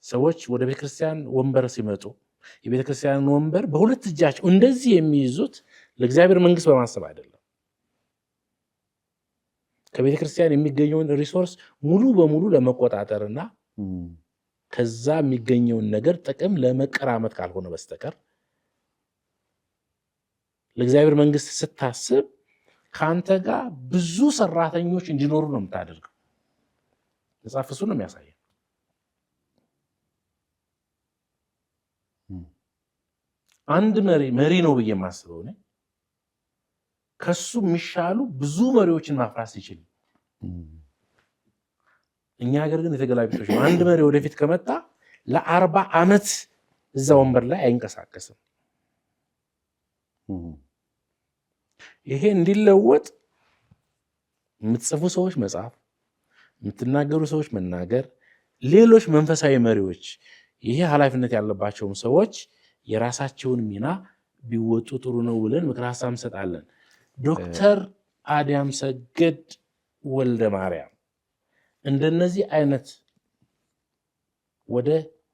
ሰዎች ወደ ቤተክርስቲያን ወንበር ሲመጡ የቤተክርስቲያንን ወንበር በሁለት እጃቸው እንደዚህ የሚይዙት ለእግዚአብሔር መንግስት በማሰብ አይደለም። ከቤተክርስቲያን የሚገኘውን ሪሶርስ ሙሉ በሙሉ ለመቆጣጠርና ከዛ የሚገኘውን ነገር ጥቅም ለመቀራመት ካልሆነ በስተቀር ለእግዚአብሔር መንግስት ስታስብ ከአንተ ጋር ብዙ ሰራተኞች እንዲኖሩ ነው የምታደርገው። መጽሐፍ እሱን ነው የሚያሳየው። አንድ መሪ ነው ብዬ የማስበው እኔ ከሱ የሚሻሉ ብዙ መሪዎችን ማፍራት ሲችል፣ እኛ ሀገር ግን የተገላቢጦች ነው። አንድ መሪ ወደፊት ከመጣ ለ40 ዓመት እዛ ወንበር ላይ አይንቀሳቀስም። ይሄ እንዲለወጥ የምትጽፉ ሰዎች መጻፍ፣ የምትናገሩ ሰዎች መናገር፣ ሌሎች መንፈሳዊ መሪዎች ይሄ ኃላፊነት ያለባቸውም ሰዎች የራሳቸውን ሚና ቢወጡ ጥሩ ነው ብለን ምክር ሀሳብ እንሰጣለን። ዶክተር አዲያም ሰገድ ወልደ ማርያም እንደነዚህ አይነት ወደ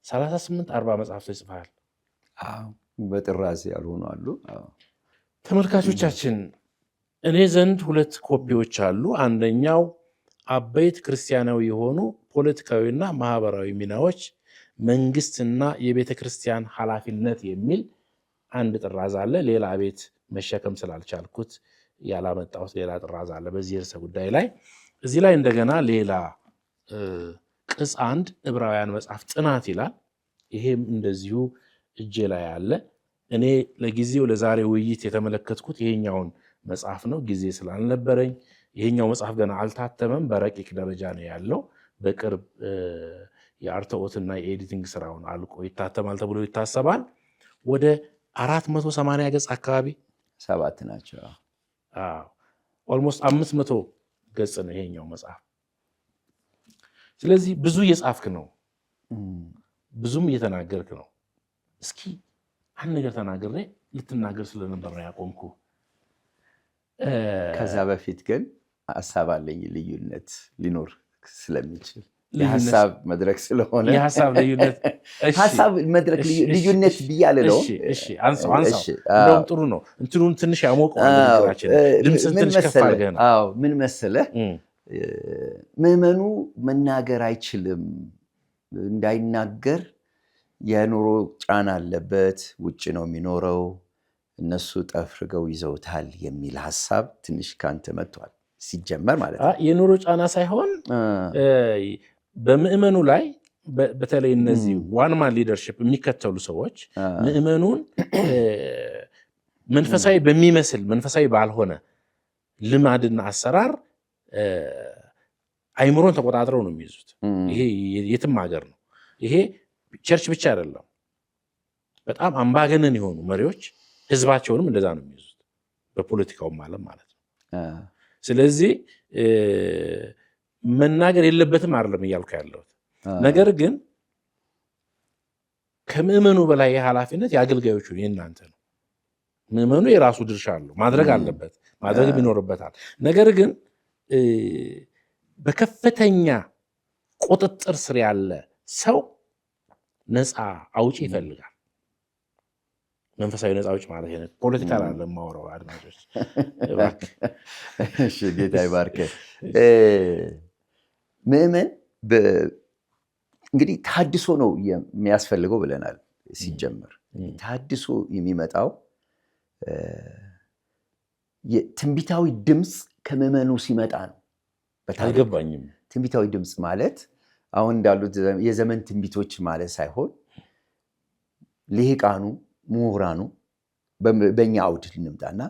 38-40 መጽሐፍቶች ጽፈዋል። በጥራዝ ያልሆኑ አሉ። ተመልካቾቻችን እኔ ዘንድ 2 ኮፒዎች አሉ። አንደኛው አበይት ክርስቲያናዊ የሆኑ ፖለቲካዊና ማህበራዊ ሚናዎች፣ መንግስትና የቤተ ክርስቲያን ኃላፊነት የሚል አንድ ጥራዝ አለ። ሌላ ቤት መሸከም ስላልቻልኩት ያላመጣሁት ሌላ ጥራዝ አለ በዚህ ርዕሰ ጉዳይ ላይ። እዚህ ላይ እንደገና ሌላ ቅጽ 1 ዕብራውያን መጽሐፍ ጥናት ይላል። ይሄም እንደዚሁ እጄ ላይ አለ። እኔ ለጊዜው ለዛሬ ውይይት የተመለከትኩት ይሄኛውን መጽሐፍ ነው፣ ጊዜ ስላልነበረኝ። ይሄኛው መጽሐፍ ገና አልታተመም፣ በረቂቅ ደረጃ ነው ያለው። በቅርብ የአርትዖትና የኤዲቲንግ ስራውን አልቆ ይታተማል ተብሎ ይታሰባል። ወደ 480 ገጽ አካባቢ 7 ናቸው። ኦልሞስት 500 ገጽ ነው ይሄኛው መጽሐፍ። ስለዚህ ብዙ እየጻፍክ ነው፣ ብዙም እየተናገርክ ነው። እስኪ አንድ ነገር ተናግሬ ልትናገር ስለነበር ነው ያቆምኩ። ከዛ በፊት ግን ሀሳብ አለኝ፣ ልዩነት ሊኖር ስለሚችል የሀሳብ መድረክ ስለሆነ የሀሳብ ልዩነት ሀሳብ መድረክ ልዩነት ብያለሁ። አንሳው እንደውም ጥሩ ነው። እንትኑን ትንሽ ያሞቀዋል፣ ድምፅን ትንሽ ከፍ አድርገህ ነው። ምን መሰለህ፣ ምዕመኑ መናገር አይችልም፣ እንዳይናገር የኑሮ ጫና አለበት፣ ውጭ ነው የሚኖረው፣ እነሱ ጠፍርገው ይዘውታል የሚል ሀሳብ ትንሽ ካንተ መጥቷል። ሲጀመር ማለት ነው የኑሮ ጫና ሳይሆን በምዕመኑ ላይ በተለይ እነዚህ ዋን ማን ሊደርሽፕ የሚከተሉ ሰዎች ምዕመኑን መንፈሳዊ በሚመስል መንፈሳዊ ባልሆነ ልማድና አሰራር አይምሮን ተቆጣጥረው ነው የሚይዙት። ይሄ የትም ሀገር ነው። ይሄ ቸርች ብቻ አይደለም። በጣም አምባገነን የሆኑ መሪዎች ህዝባቸውንም እንደዛ ነው የሚይዙት፣ በፖለቲካውም ዓለም ማለት ነው። ስለዚህ መናገር የለበትም አይደለም እያልኩ ያለሁት። ነገር ግን ከምዕመኑ በላይ የኃላፊነት የአገልጋዮቹ የእናንተ ነው። ምዕመኑ የራሱ ድርሻ አለው፣ ማድረግ አለበት፣ ማድረግ ይኖርበታል። ነገር ግን በከፍተኛ ቁጥጥር ስር ያለ ሰው ነፃ አውጪ ይፈልጋል። መንፈሳዊ ነፃ አውጪ ማለት ነው። ፖለቲካ አለ ማወራው አድማጮች። እሺ ጌታ ይባርክ። ምዕመን እንግዲህ ታድሶ ነው የሚያስፈልገው ብለናል። ሲጀመር ታድሶ የሚመጣው ትንቢታዊ ድምፅ ከምዕመኑ ሲመጣ ነው። አልገባኝም። ትንቢታዊ ድምፅ ማለት አሁን እንዳሉት የዘመን ትንቢቶች ማለት ሳይሆን ልሂቃኑ ምሁራኑ በእኛ አውድ ልንምጣና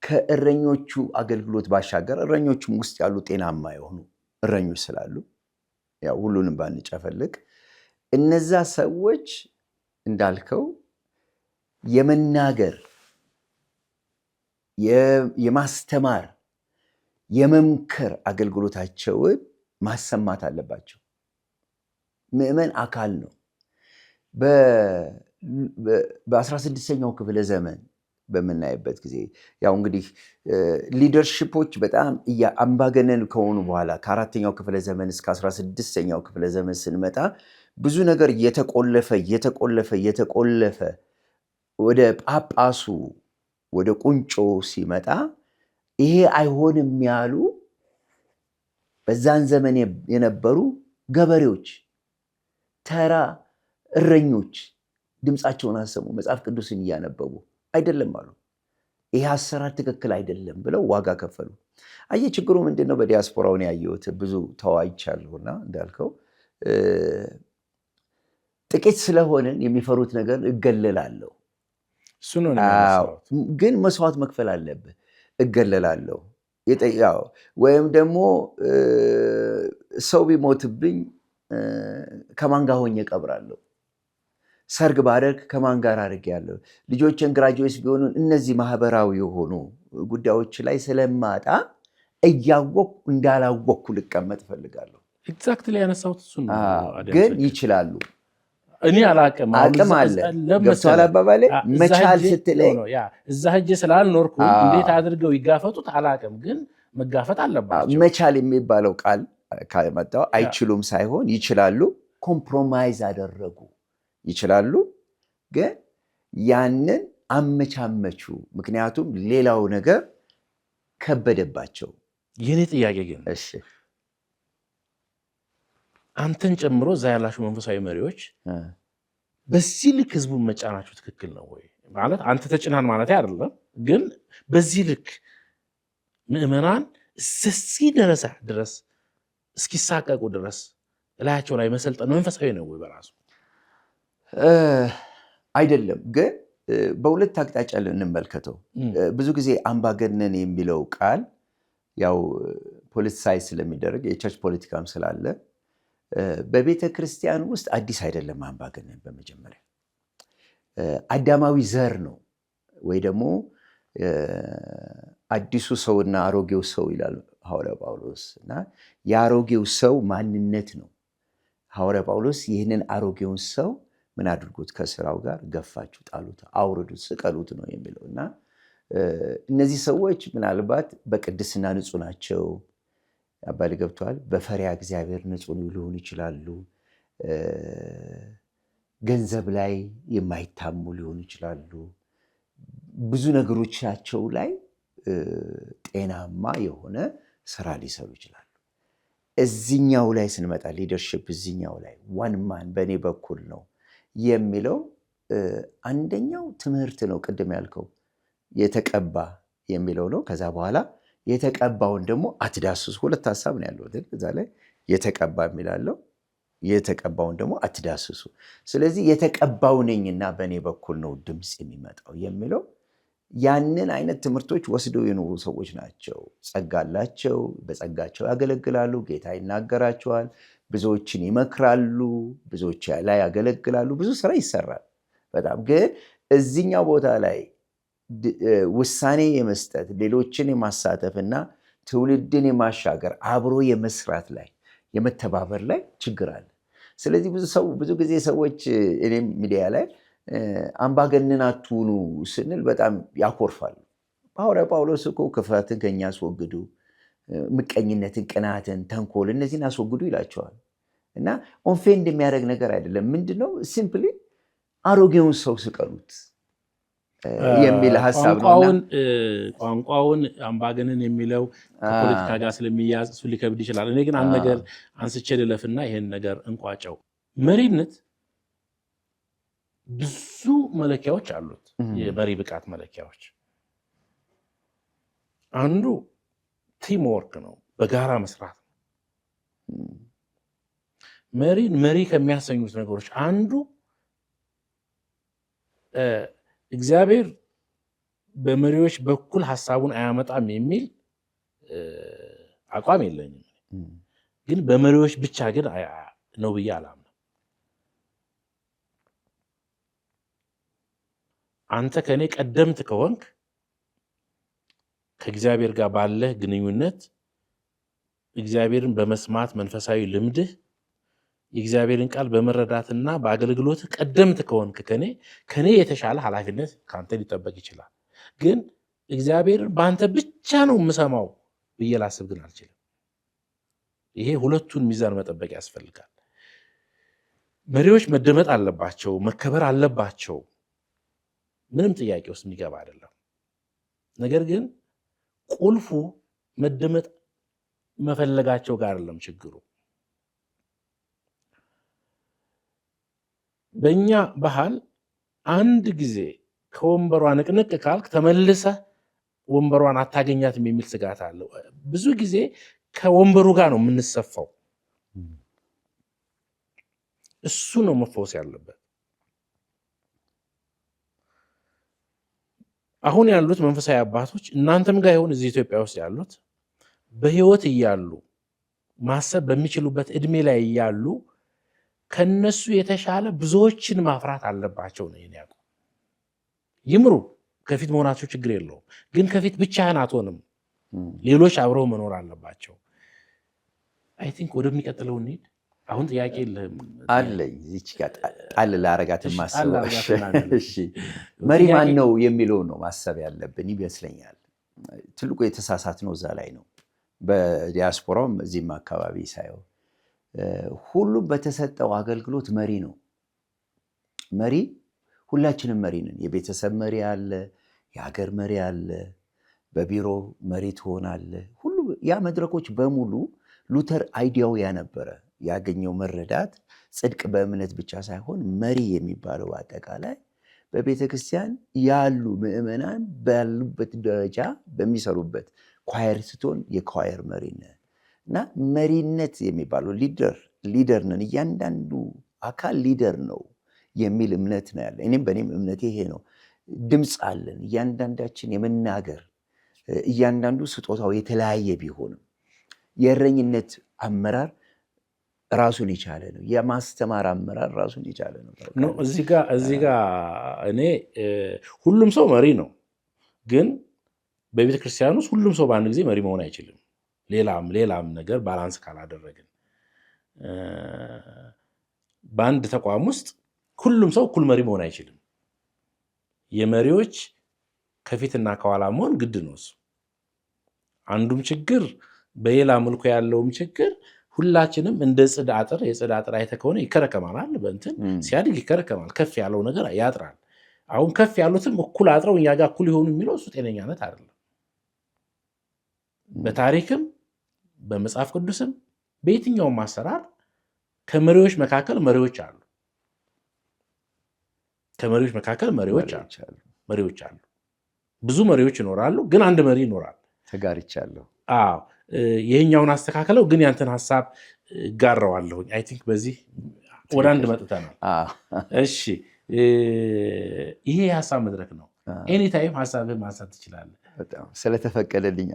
ከእረኞቹ አገልግሎት ባሻገር እረኞቹም ውስጥ ያሉ ጤናማ የሆኑ እረኞች ስላሉ ያው ሁሉንም ባንጨፈልቅ እነዛ ሰዎች እንዳልከው የመናገር የማስተማር የመምከር አገልግሎታቸውን ማሰማት አለባቸው። ምዕመን አካል ነው። በ16ኛው ክፍለ ዘመን በምናይበት ጊዜ ያው እንግዲህ ሊደርሺፖች በጣም አምባገነን ከሆኑ በኋላ ከ4ኛው ክፍለ ዘመን እስከ 16ኛው ክፍለ ዘመን ስንመጣ ብዙ ነገር እየተቆለፈ ወደ ጳጳሱ ወደ ቁንጮ ሲመጣ ይሄ አይሆንም ያሉ በዛን ዘመን የነበሩ ገበሬዎች፣ ተራ እረኞች ድምፃቸውን አሰሙ። መጽሐፍ ቅዱስን እያነበቡ አይደለም አሉ። ይሄ አሰራር ትክክል አይደለም ብለው ዋጋ ከፈሉ። አየህ ችግሩ ምንድን ነው? በዲያስፖራውን ያየሁት ብዙ ተዋይቻለሁና እንዳልከው ጥቂት ስለሆንን የሚፈሩት ነገር እገለላለሁ። እሱ ነው። ግን መስዋዕት መክፈል አለብህ። እገለላለሁ። ያው ወይም ደግሞ ሰው ቢሞትብኝ ከማን ጋር ሆኜ እቀብራለሁ? ሰርግ ባደርግ ከማን ጋር አድርጌያለሁ? ልጆችን ግራጁዌት ቢሆኑ እነዚህ ማህበራዊ የሆኑ ጉዳዮች ላይ ስለማጣ እያወቅኩ እንዳላወቅኩ ልቀመጥ እፈልጋለሁ። ኤግዛክትሊ ያነሳሁት እሱን ነው። ግን ይችላሉ። እኔ አላቅም። አቅም አለ። ገብቶሃል አባባሌ? መቻል ስትለኝ እዛ ሄጄ ስላልኖርኩ እንዴት አድርገው ይጋፈጡት አላቅም። ግን መጋፈጥ አለባቸው። መቻል የሚባለው ቃል ካመጣው አይችሉም ሳይሆን ይችላሉ። ኮምፕሮማይዝ አደረጉ። ይችላሉ ግን ያንን አመቻመቹ። ምክንያቱም ሌላው ነገር ከበደባቸው። የኔ ጥያቄ ግን እሺ አንተን ጨምሮ እዛ ያላችሁ መንፈሳዊ መሪዎች በዚህ ልክ ህዝቡን መጫናችሁ ትክክል ነው ወይ? ማለት አንተ ተጭናን ማለት አይደለም፣ ግን በዚህ ልክ ምዕመናን እስኪ ደረሳ ድረስ እስኪሳቀቁ ድረስ እላያቸው ላይ መሰልጠን መንፈሳዊ ነው ወይ? በራሱ አይደለም። ግን በሁለት አቅጣጫ እንመልከተው። ብዙ ጊዜ አምባገነን የሚለው ቃል ያው ፖለቲሳይዝ ስለሚደረግ የቸርች ፖለቲካም ስላለ በቤተ ክርስቲያን ውስጥ አዲስ አይደለም። አምባገነን በመጀመሪያ አዳማዊ ዘር ነው ወይ ደግሞ አዲሱ ሰውና አሮጌው ሰው ይላል ሐዋርያ ጳውሎስ። እና የአሮጌው ሰው ማንነት ነው። ሐዋርያ ጳውሎስ ይህንን አሮጌውን ሰው ምን አድርጉት? ከስራው ጋር ገፋችሁ፣ ጣሉት፣ አውርዱት፣ ስቀሉት ነው የሚለው። እና እነዚህ ሰዎች ምናልባት በቅድስና ንጹህ ናቸው አባል ገብተዋል። በፈሪያ እግዚአብሔር ንጹህ ሊሆኑ ይችላሉ። ገንዘብ ላይ የማይታሙ ሊሆኑ ይችላሉ። ብዙ ነገሮቻቸው ላይ ጤናማ የሆነ ስራ ሊሰሩ ይችላሉ። እዚኛው ላይ ስንመጣ ሊደርሽፕ እዚኛው ላይ ዋን ማን በእኔ በኩል ነው የሚለው አንደኛው ትምህርት ነው። ቅድም ያልከው የተቀባ የሚለው ነው። ከዛ በኋላ የተቀባውን ደግሞ አትዳስሱ። ሁለት ሀሳብ ነው ያለው እዛ ላይ። የተቀባ የሚላለው የተቀባውን ደግሞ አትዳስሱ። ስለዚህ የተቀባው ነኝና በእኔ በኩል ነው ድምፅ የሚመጣው የሚለው ያንን አይነት ትምህርቶች ወስደው የኖሩ ሰዎች ናቸው። ጸጋ አላቸው፣ በጸጋቸው ያገለግላሉ፣ ጌታ ይናገራቸዋል፣ ብዙዎችን ይመክራሉ፣ ብዙዎች ላይ ያገለግላሉ፣ ብዙ ስራ ይሰራል። በጣም ግን እዚኛው ቦታ ላይ ውሳኔ የመስጠት ሌሎችን የማሳተፍና ትውልድን የማሻገር አብሮ የመስራት ላይ የመተባበር ላይ ችግር አለ። ስለዚህ ብዙ ጊዜ ሰዎች እኔም ሚዲያ ላይ አምባገነን አትሁኑ ስንል በጣም ያኮርፋሉ። ሐዋርያ ጳውሎስ እኮ ክፋትን ከኛ አስወግዱ፣ ምቀኝነትን፣ ቅናትን፣ ተንኮል እነዚህን አስወግዱ ይላቸዋል። እና ኦፌንድ የሚያደርግ ነገር አይደለም። ምንድነው? ሲምፕሊ አሮጌውን ሰው ስቀሉት የሚል ሀሳብ ነው። ቋንቋውን አምባገነን የሚለው ከፖለቲካ ጋር ስለሚያዝ እሱ ሊከብድ ይችላል። እኔ ግን አንድ ነገር አንስቼ ልለፍና ይሄን ነገር እንቋጨው። መሪነት ብዙ መለኪያዎች አሉት። የመሪ ብቃት መለኪያዎች አንዱ ቲም ወርክ ነው፣ በጋራ መስራት ነው። መሪ ከሚያሰኙት ነገሮች አንዱ እግዚአብሔር በመሪዎች በኩል ሀሳቡን አያመጣም የሚል አቋም የለኝም። ግን በመሪዎች ብቻ ግን ነው ብዬ አላምንም። አንተ ከኔ ቀደምት ከሆንክ ከእግዚአብሔር ጋር ባለህ ግንኙነት እግዚአብሔርን በመስማት መንፈሳዊ ልምድህ የእግዚአብሔርን ቃል በመረዳትና በአገልግሎት ቀደምት ከሆንክ ከኔ የተሻለ ኃላፊነት ከአንተ ሊጠበቅ ይችላል። ግን እግዚአብሔርን በአንተ ብቻ ነው የምሰማው ብዬ ላስብ ግን አልችልም። ይሄ ሁለቱን ሚዛን መጠበቅ ያስፈልጋል። መሪዎች መደመጥ አለባቸው፣ መከበር አለባቸው። ምንም ጥያቄ ውስጥ የሚገባ አይደለም። ነገር ግን ቁልፉ መደመጥ መፈለጋቸው ጋር አይደለም ችግሩ። በእኛ ባህል አንድ ጊዜ ከወንበሯ ንቅንቅ ካልክ ተመልሰህ ወንበሯን አታገኛትም የሚል ስጋት አለው። ብዙ ጊዜ ከወንበሩ ጋር ነው የምንሰፋው። እሱ ነው መፈወስ ያለበት። አሁን ያሉት መንፈሳዊ አባቶች እናንተም ጋር ይሁን እዚህ ኢትዮጵያ ውስጥ ያሉት በህይወት እያሉ ማሰብ በሚችሉበት እድሜ ላይ እያሉ ከነሱ የተሻለ ብዙዎችን ማፍራት አለባቸው ነው የሚያውቁ። ይምሩ ከፊት መሆናቸው ችግር የለውም፣ ግን ከፊት ብቻህን አትሆንም። ሌሎች አብረው መኖር አለባቸው። አይ ቲንክ ወደሚቀጥለው እንሂድ። አሁን ጥያቄ አለኝ እዚች ጋር ጣል ላረጋት ማሰብ። እሺ መሪ ማን ነው የሚለው ነው ማሰብ ያለብን ይመስለኛል። ትልቁ የተሳሳት ነው እዛ ላይ ነው። በዲያስፖራውም እዚህም አካባቢ ሳየው ሁሉም በተሰጠው አገልግሎት መሪ ነው። መሪ ሁላችንም መሪ ነን። የቤተሰብ መሪ አለ፣ የሀገር መሪ አለ፣ በቢሮ መሪ ትሆናለ። ሁሉ ያ መድረኮች በሙሉ ሉተር አይዲያው ያነበረ ያገኘው መረዳት ጽድቅ በእምነት ብቻ ሳይሆን መሪ የሚባለው አጠቃላይ በቤተ ክርስቲያን ያሉ ምዕመናን ባሉበት ደረጃ በሚሰሩበት ኳየር ስትሆን የኳየር መሪ ነህ እና መሪነት የሚባለው ሊደር ነን። እያንዳንዱ አካል ሊደር ነው የሚል እምነት ነው ያለ። በእኔም እምነቴ ይሄ ነው። ድምፅ አለን እያንዳንዳችን የመናገር እያንዳንዱ ስጦታው የተለያየ ቢሆንም የእረኝነት አመራር ራሱን የቻለ ነው። የማስተማር አመራር ራሱን የቻለ ነው። እዚህ ጋ እኔ ሁሉም ሰው መሪ ነው፣ ግን በቤተ ክርስቲያን ውስጥ ሁሉም ሰው በአንድ ጊዜ መሪ መሆን አይችልም። ሌላም ነገር ባላንስ ካላደረግን በአንድ ተቋም ውስጥ ሁሉም ሰው እኩል መሪ መሆን አይችልም። የመሪዎች ከፊትና ከኋላ መሆን ግድ ነው። እሱ አንዱም ችግር በሌላ መልኩ ያለውም ችግር ሁላችንም እንደ ጽድ አጥር የጽድ አጥር አይተህ ከሆነ ይከረከማል። በእንትን ሲያድግ ይከረከማል። ከፍ ያለው ነገር ያጥራል። አሁን ከፍ ያሉትም እኩል አጥረው እኛ ጋር እኩል የሆኑ የሚለው እሱ ጤነኛነት አይደለም። በታሪክም በመጽሐፍ ቅዱስም በየትኛውም አሰራር ከመሪዎች መካከል መሪዎች አሉ። ከመሪዎች መካከል መሪዎች አሉ። ብዙ መሪዎች ይኖራሉ፣ ግን አንድ መሪ ይኖራል። ተጋርቻለሁ። አዎ ይሄኛውን አስተካከለው፣ ግን ያንተን ሀሳብ ጋረዋለሁኝ። አይ ቲንክ በዚህ ወደ አንድ መጥተናል። እሺ ይሄ የሀሳብ መድረክ ነው። ኤኒታይም ሀሳብህን ማንሳት ትችላለህ። ስለተፈቀደልኝ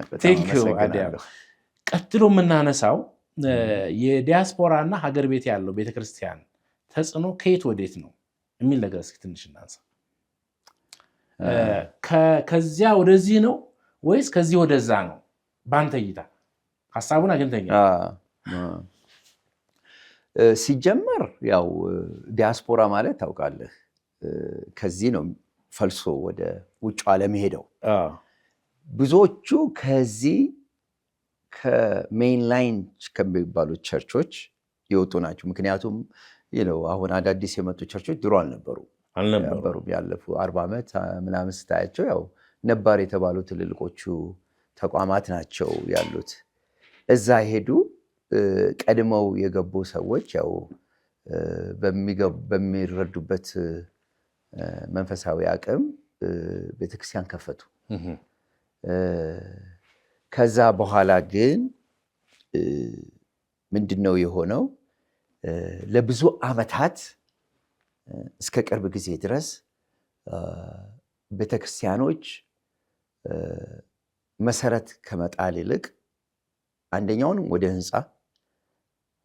ቀጥሎ የምናነሳው የዲያስፖራ እና ሀገር ቤት ያለው ቤተክርስቲያን ተጽዕኖ ከየት ወዴት ነው የሚል ነገር እስኪ ትንሽ እናንሳ። ከዚያ ወደዚህ ነው ወይስ ከዚህ ወደዛ ነው? በአንተ እይታ ሀሳቡን አግኝተኛ። ሲጀመር ያው ዲያስፖራ ማለት ታውቃለህ ከዚህ ነው ፈልሶ ወደ ውጭ ዓለም ሄደው ብዙዎቹ ከዚህ ከሜን ላይን ከሚባሉት ቸርቾች የወጡ ናቸው። ምክንያቱም አሁን አዳዲስ የመጡ ቸርቾች ድሮ አልነበሩም። ያለፉ 40 ዓመት ምናምን ስታያቸው ያው ነባር የተባሉ ትልልቆቹ ተቋማት ናቸው ያሉት። እዛ ሄዱ ቀድመው የገቡ ሰዎች ያው በሚረዱበት መንፈሳዊ አቅም ቤተክርስቲያን ከፈቱ። ከዛ በኋላ ግን ምንድነው የሆነው? ለብዙ ዓመታት እስከ ቅርብ ጊዜ ድረስ ቤተክርስቲያኖች መሰረት ከመጣል ይልቅ አንደኛውንም ወደ ህንፃ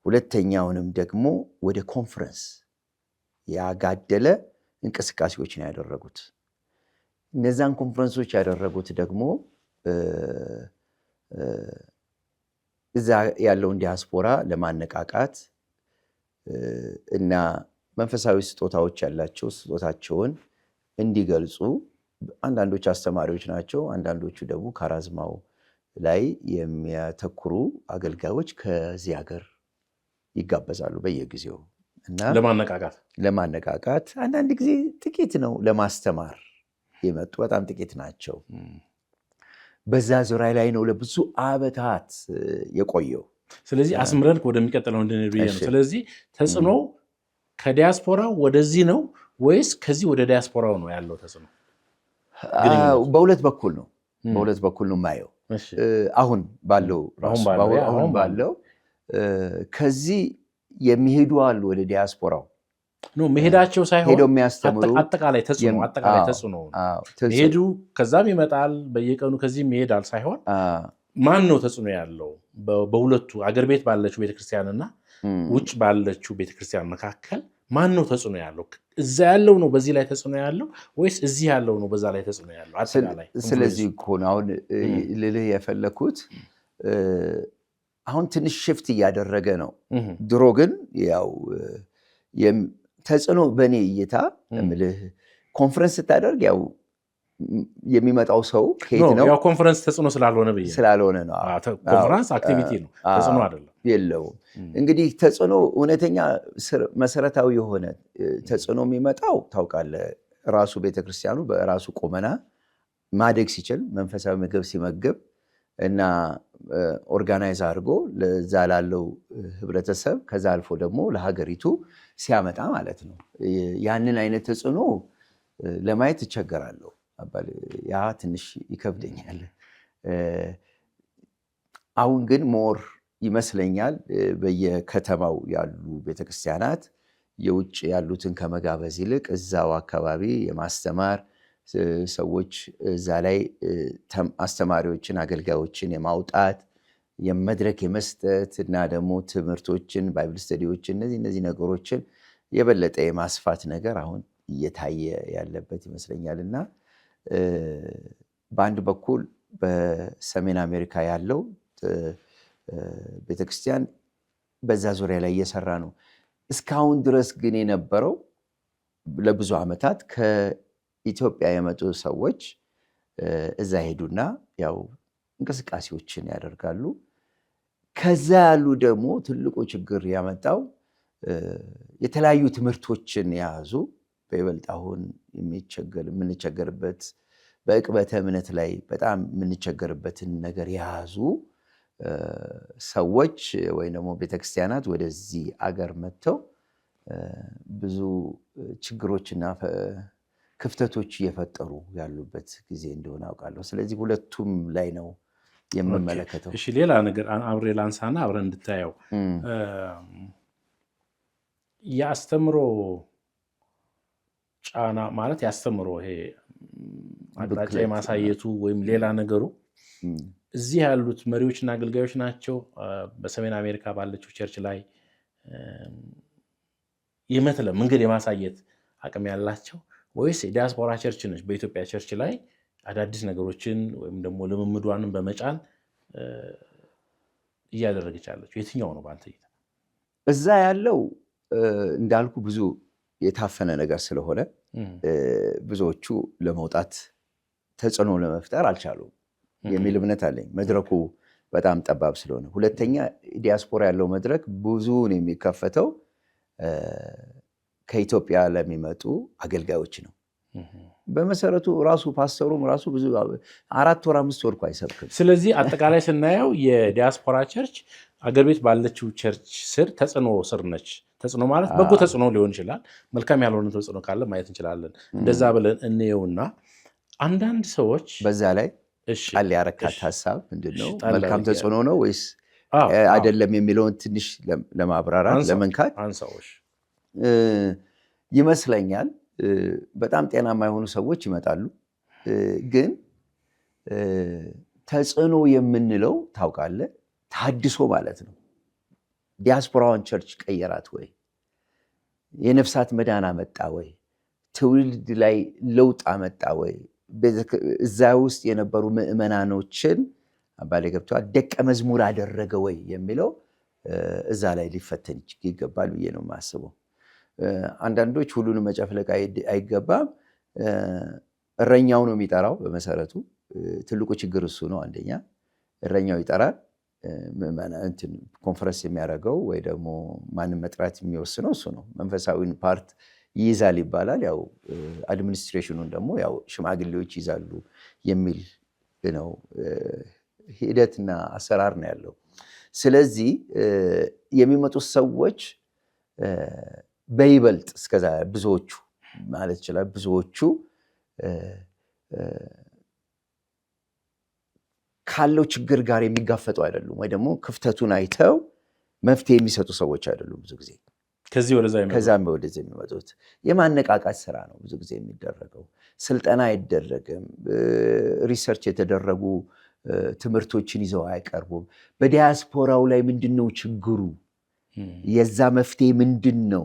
ሁለተኛውንም ደግሞ ወደ ኮንፈረንስ ያጋደለ እንቅስቃሴዎችን ያደረጉት። እነዛን ኮንፈረንሶች ያደረጉት ደግሞ እዛ ያለውን ዲያስፖራ ለማነቃቃት እና መንፈሳዊ ስጦታዎች ያላቸው ስጦታቸውን እንዲገልጹ፣ አንዳንዶች አስተማሪዎች ናቸው፣ አንዳንዶቹ ደግሞ ካራዝማው ላይ የሚያተኩሩ አገልጋዮች ከዚህ ሀገር ይጋበዛሉ በየጊዜው እና ለማነቃቃት አንዳንድ ጊዜ ጥቂት ነው ለማስተማር የመጡ በጣም ጥቂት ናቸው። በዛ ዙሪያ ላይ ነው ለብዙ ዓመታት የቆየው። ስለዚህ አስምረን ወደሚቀጥለው እንድንሄድ ነው። ስለዚህ ተጽዕኖ ከዲያስፖራው ወደዚህ ነው ወይስ ከዚህ ወደ ዲያስፖራው ነው ያለው ተጽዕኖ? በሁለት በኩል ነው የማየው። አሁን ባለው ከዚህ የሚሄዱ አሉ ወደ ዲያስፖራው ነው መሄዳቸው ሳይሆን ሄደው የሚያስተምሩ አጠቃላይ ተጽዕኖ ሄዱ ከዛም ይመጣል በየቀኑ ከዚህም ይሄዳል ሳይሆን ማን ነው ተጽዕኖ ያለው በሁለቱ አገር ቤት ባለችው ቤተክርስቲያንና ውጭ ባለችው ቤተክርስቲያን መካከል ማን ነው ተጽዕኖ ያለው? እዛ ያለው ነው በዚህ ላይ ተጽዕኖ ያለው ወይስ እዚህ ያለው ነው በዛ ላይ ተጽዕኖ ያለው? አጠቃላይ ስለዚህ እኮ ነው አሁን ልልህ የፈለኩት አሁን ትንሽ ሽፍት እያደረገ ነው። ድሮ ግን ያው ተጽዕኖ በእኔ እይታ እምልህ ኮንፈረንስ ስታደርግ ያው የሚመጣው ሰው ከየት ነው? ያው ኮንፈረንስ ተጽዕኖ ስላልሆነ ነው። ኮንፈረንስ አክቲቪቲ ነው፣ ተጽዕኖ አይደለም። የለውም እንግዲህ ተጽዕኖ እውነተኛ መሰረታዊ የሆነ ተጽዕኖ የሚመጣው ታውቃለህ፣ ራሱ ቤተክርስቲያኑ በራሱ ቁመና ማደግ ሲችል መንፈሳዊ ምግብ ሲመግብ እና ኦርጋናይዝ አድርጎ ለዛ ላለው ህብረተሰብ ከዛ አልፎ ደግሞ ለሀገሪቱ ሲያመጣ ማለት ነው። ያንን አይነት ተጽዕኖ ለማየት እቸገራለሁ። ያ ትንሽ ይከብደኛል። አሁን ግን ሞር ይመስለኛል በየከተማው ያሉ ቤተክርስቲያናት የውጭ ያሉትን ከመጋበዝ ይልቅ እዛው አካባቢ የማስተማር ሰዎች እዛ ላይ አስተማሪዎችን አገልጋዮችን የማውጣት የመድረክ የመስጠት እና ደግሞ ትምህርቶችን ባይብል ስተዲዎችን እነዚህ ነገሮችን የበለጠ የማስፋት ነገር አሁን እየታየ ያለበት ይመስለኛል። እና በአንድ በኩል በሰሜን አሜሪካ ያለው ቤተክርስቲያን በዛ ዙሪያ ላይ እየሰራ ነው። እስካሁን ድረስ ግን የነበረው ለብዙ ዓመታት ከኢትዮጵያ የመጡ ሰዎች እዛ ሄዱና ያው እንቅስቃሴዎችን ያደርጋሉ። ከዛ ያሉ ደግሞ ትልቁ ችግር ያመጣው የተለያዩ ትምህርቶችን የያዙ በይበልጥ አሁን የምንቸገርበት በዕቅበተ እምነት ላይ በጣም የምንቸገርበትን ነገር የያዙ ሰዎች ወይ ደግሞ ቤተክርስቲያናት ወደዚህ አገር መጥተው ብዙ ችግሮችና ክፍተቶች እየፈጠሩ ያሉበት ጊዜ እንደሆነ አውቃለሁ። ስለዚህ ሁለቱም ላይ ነው የምመለከተው። እሺ፣ ሌላ ነገር አብሬ ላንሳና አብረን እንድታየው የአስተምሮ ጫና ማለት ያስተምሮ ይሄ አቅጣጫ የማሳየቱ ወይም ሌላ ነገሩ እዚህ ያሉት መሪዎችና አገልጋዮች ናቸው በሰሜን አሜሪካ ባለችው ቸርች ላይ የመተለ መንገድ የማሳየት አቅም ያላቸው ወይስ ዲያስፖራ ቸርች ነች በኢትዮጵያ ቸርች ላይ አዳዲስ ነገሮችን ወይም ደግሞ ልምምዷንን በመጫን እያደረገች ያለችው የትኛው ነው ባንተ እይታ? እዛ ያለው እንዳልኩ ብዙ የታፈነ ነገር ስለሆነ ብዙዎቹ ለመውጣት ተጽዕኖ ለመፍጠር አልቻሉም የሚል እምነት አለኝ። መድረኩ በጣም ጠባብ ስለሆነ። ሁለተኛ ዲያስፖራ ያለው መድረክ ብዙውን የሚከፈተው ከኢትዮጵያ ለሚመጡ አገልጋዮች ነው። በመሰረቱ ራሱ ፓስተሩም ራሱ ብዙ 4 ወር 5 ወር እኮ አይሰብክም። ስለዚህ አጠቃላይ ስናየው የዲያስፖራ ቸርች አገር ቤት ባለችው ቸርች ስር ተጽዕኖ ስር ነች። ተጽዕኖ ማለት በጎ ተጽዕኖ ሊሆን ይችላል፣ መልካም ያልሆነ ተጽዕኖ ካለ ማየት እንችላለን። እንደዛ ብለን እንየውና አንዳንድ ሰዎች በዛ ላይ ቃል ያረካት ሀሳብ ምንድነው? መልካም ተጽዕኖ ነው ወይስ አይደለም የሚለውን ትንሽ ለማብራራት ለመንካት አንሳዎች ይመስለኛል። በጣም ጤናማ የሆኑ ሰዎች ይመጣሉ። ግን ተጽዕኖ የምንለው ታውቃለህ፣ ታድሶ ማለት ነው። ዲያስፖራውን ቸርች ቀየራት ወይ? የነፍሳት መዳን አመጣ ወይ? ትውልድ ላይ ለውጥ አመጣ ወይ? እዛ ውስጥ የነበሩ ምዕመናኖችን ባለ ገብተዋል ደቀ መዝሙር አደረገ ወይ የሚለው እዛ ላይ ሊፈተን ይገባል ብዬ ነው የማስበው። አንዳንዶች ሁሉንም መጨፍለቅ አይገባም። እረኛው ነው የሚጠራው። በመሰረቱ ትልቁ ችግር እሱ ነው። አንደኛ እረኛው ይጠራል። ኮንፈረንስ የሚያደርገው ወይ ደግሞ ማንም መጥራት የሚወስነው እሱ ነው። መንፈሳዊን ፓርት ይይዛል ይባላል። ያው አድሚኒስትሬሽኑን ደግሞ ያው ሽማግሌዎች ይይዛሉ የሚል ነው ሂደትና አሰራር ነው ያለው። ስለዚህ የሚመጡት ሰዎች በይበልጥ እስከዛ ብዙዎቹ ማለት ይችላል ብዙዎቹ ካለው ችግር ጋር የሚጋፈጡ አይደሉም፣ ወይ ደግሞ ክፍተቱን አይተው መፍትሄ የሚሰጡ ሰዎች አይደሉም ብዙ ጊዜ። ከዛም ወደዚህ የሚመጡት የማነቃቃት ስራ ነው ብዙ ጊዜ የሚደረገው። ስልጠና አይደረግም። ሪሰርች የተደረጉ ትምህርቶችን ይዘው አይቀርቡም። በዲያስፖራው ላይ ምንድነው ችግሩ? የዛ መፍትሄ ምንድነው?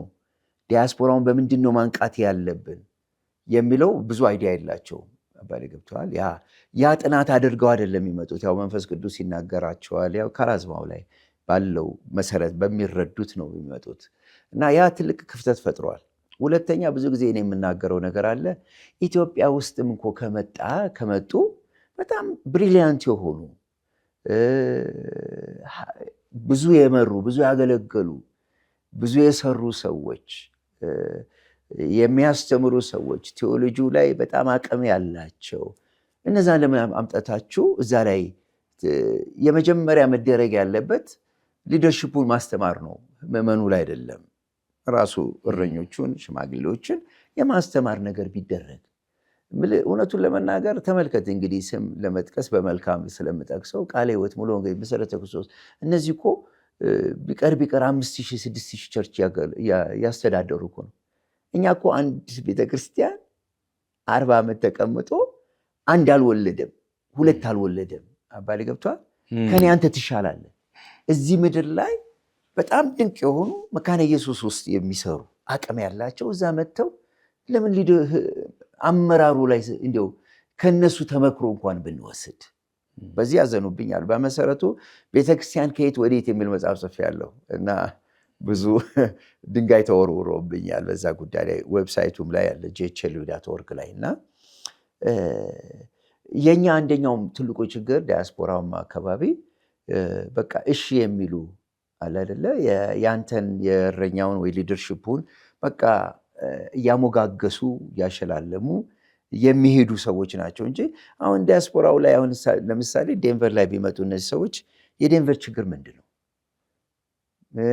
ዲያስፖራውን በምንድን ነው ማንቃት ያለብን የሚለው ብዙ አይዲያ የላቸውም። አባሌ ገብተዋል። ያ ጥናት አድርገው አይደለም የሚመጡት። ያው መንፈስ ቅዱስ ይናገራቸዋል። ያው ካራዝማው ላይ ባለው መሰረት በሚረዱት ነው የሚመጡት እና ያ ትልቅ ክፍተት ፈጥሯል። ሁለተኛ ብዙ ጊዜ እኔ የምናገረው ነገር አለ። ኢትዮጵያ ውስጥም እኮ ከመጡ በጣም ብሪሊያንት የሆኑ ብዙ የመሩ ብዙ ያገለገሉ ብዙ የሰሩ ሰዎች የሚያስተምሩ ሰዎች ቴዎሎጂው ላይ በጣም አቅም ያላቸው እነዛን ለምን አምጣታችሁ እዛ ላይ የመጀመሪያ መደረግ ያለበት ሊደርሺፑን ማስተማር ነው፣ ምዕመኑ ላይ አይደለም። ራሱ እረኞቹን ሽማግሌዎችን የማስተማር ነገር ቢደረግ እውነቱን ለመናገር ተመልከት እንግዲህ ስም ለመጥቀስ በመልካም ስለምጠቅሰው ቃለ ሕይወት፣ ሙሉ ወንጌል፣ መሰረተ ክርስቶስ እነዚህ እኮ ቢቀር 5,000 6,000 ቸርች ያስተዳደሩ እኮ ነው። እኛ እኮ አንድ ቤተክርስቲያን 40 ዓመት ተቀምጦ አንድ አልወለደም፣ ሁለት አልወለደም። አባሌ ገብቷል። ከኔ አንተ ትሻላለህ። እዚህ ምድር ላይ በጣም ድንቅ የሆኑ መካነ ኢየሱስ ውስጥ የሚሰሩ አቅም ያላቸው እዛ መጥተው ለምን አመራሩ ላይ እንደው ከነሱ ተመክሮ እንኳን ብንወስድ። በዚህ ያዘኑብኛል። በመሰረቱ ቤተክርስቲያን ከየት ወዴት የሚል መጽሐፍ ጽፌያለሁ እና ብዙ ድንጋይ ተወርውሮብኛል በዛ ጉዳይ ላይ። ዌብሳይቱም ላይ ያለ jhlu.org ላይ እና የኛ አንደኛውም ትልቁ ችግር ዲያስፖራውም አካባቢ በቃ እሺ የሚሉ አለ አይደለ ያንተን የእረኛውን ወይ ሊደርሺፑን በቃ እያሞጋገሱ ያሸላለሙ የሚሄዱ ሰዎች ናቸው እንጂ አሁን ዲያስፖራው ላይ አሁን ለምሳሌ ዴንቨር ላይ ቢመጡ እነዚህ ሰዎች የዴንቨር ችግር ምንድን ነው?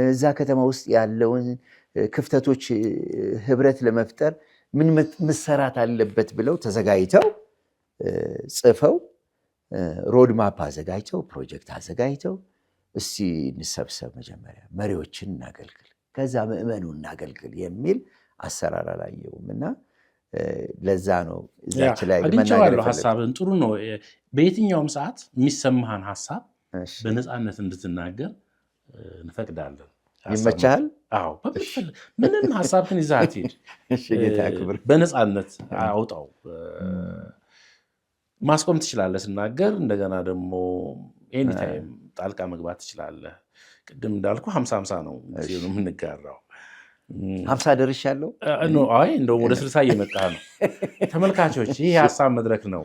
እዛ ከተማ ውስጥ ያለውን ክፍተቶች ህብረት ለመፍጠር ምን መሰራት አለበት ብለው ተዘጋጅተው ጽፈው ሮድማፕ አዘጋጅተው ፕሮጀክት አዘጋጅተው እስቲ እንሰብሰብ፣ መጀመሪያ መሪዎችን እናገልግል፣ ከዛ ምዕመኑ እናገልግል የሚል አሰራር አላየውም እና ለዛ ነው እዛች ላይ መናገር ሐሳብን ጥሩ ነው። በየትኛውም ሰዓት የሚሰማህን ሐሳብ በነፃነት እንድትናገር እንፈቅዳለን። ይመቻል? አዎ፣ ምንም ሐሳብህን ይዘህ አትሂድ። በነፃነት አውጣው። ማስቆም ትችላለህ ስናገር፣ እንደገና ደግሞ ኤኒታይም ጣልቃ መግባት ትችላለህ። ቅድም እንዳልኩ 50-50 ነው ጊዜው የምንጋራው። 50 ደርሻለሁ። አይ እንደውም ወደ 60 እየመጣ ነው። ተመልካቾች ይህ የሀሳብ መድረክ ነው።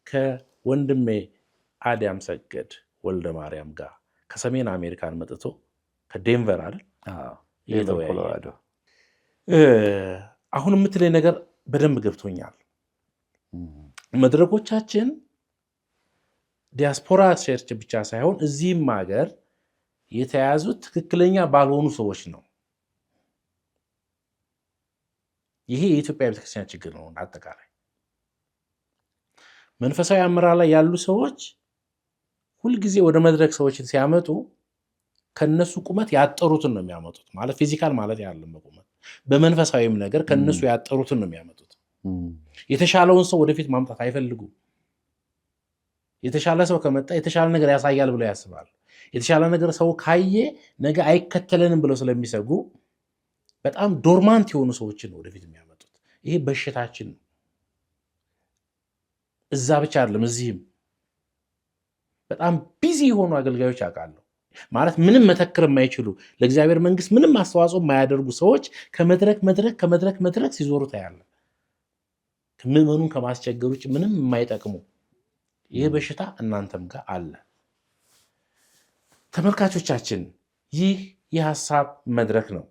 ከወንድሜ አዲያም ሰገድ ወልደ ማርያም ጋር ከሰሜን አሜሪካን መጥቶ ከዴንቨር አይደል ኮሎራዶ። አሁን የምትለኝ ነገር በደንብ ገብቶኛል። መድረኮቻችን ዲያስፖራ ቸርች ብቻ ሳይሆን እዚህም ሀገር የተያዙት ትክክለኛ ባልሆኑ ሰዎች ነው። ይሄ የኢትዮጵያ ቤተክርስቲያን ችግር ነው። አጠቃላይ መንፈሳዊ አመራር ላይ ያሉ ሰዎች ሁልጊዜ ወደ መድረክ ሰዎችን ሲያመጡ ከነሱ ቁመት ያጠሩትን ነው የሚያመጡት። ማለት ፊዚካል ማለት ያለም ቁመት፣ በመንፈሳዊም ነገር ከነሱ ያጠሩትን ነው የሚያመጡት። የተሻለውን ሰው ወደፊት ማምጣት አይፈልጉም። የተሻለ ሰው ከመጣ የተሻለ ነገር ያሳያል ብለው ያስባሉ። የተሻለ ነገር ሰው ካየ ነገ አይከተለንም ብለው ስለሚሰጉ በጣም ዶርማንት የሆኑ ሰዎችን ነው ወደፊት የሚያመጡት። ይሄ በሽታችን ነው። እዛ ብቻ አይደለም፣ እዚህም በጣም ቢዚ የሆኑ አገልጋዮች አውቃለሁ። ማለት ምንም መተክር የማይችሉ ለእግዚአብሔር መንግስት ምንም አስተዋጽኦ የማያደርጉ ሰዎች ከመድረክ መድረክ ሲዞሩ ታያለ። ምዕመኑን ከማስቸገር ውጭ ምንም የማይጠቅሙ። ይህ በሽታ እናንተም ጋር አለ። ተመልካቾቻችን፣ ይህ የሀሳብ መድረክ ነው።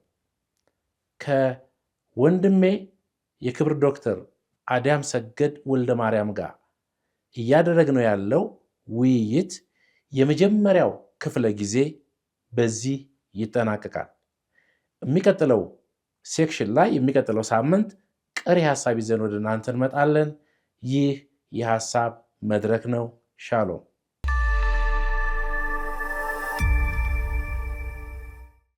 ከወንድሜ የክብር ዶክተር አዲያም ሰገድ ወልደ ማርያም ጋር እያደረግነው ያለው ውይይት የመጀመሪያው ክፍለ ጊዜ በዚህ ይጠናቀቃል። የሚቀጥለው ሴክሽን ላይ የሚቀጥለው ሳምንት ቀሪ ሀሳብ ይዘን ወደ እናንተ እንመጣለን። ይህ የሀሳብ መድረክ ነው። ሻሎም።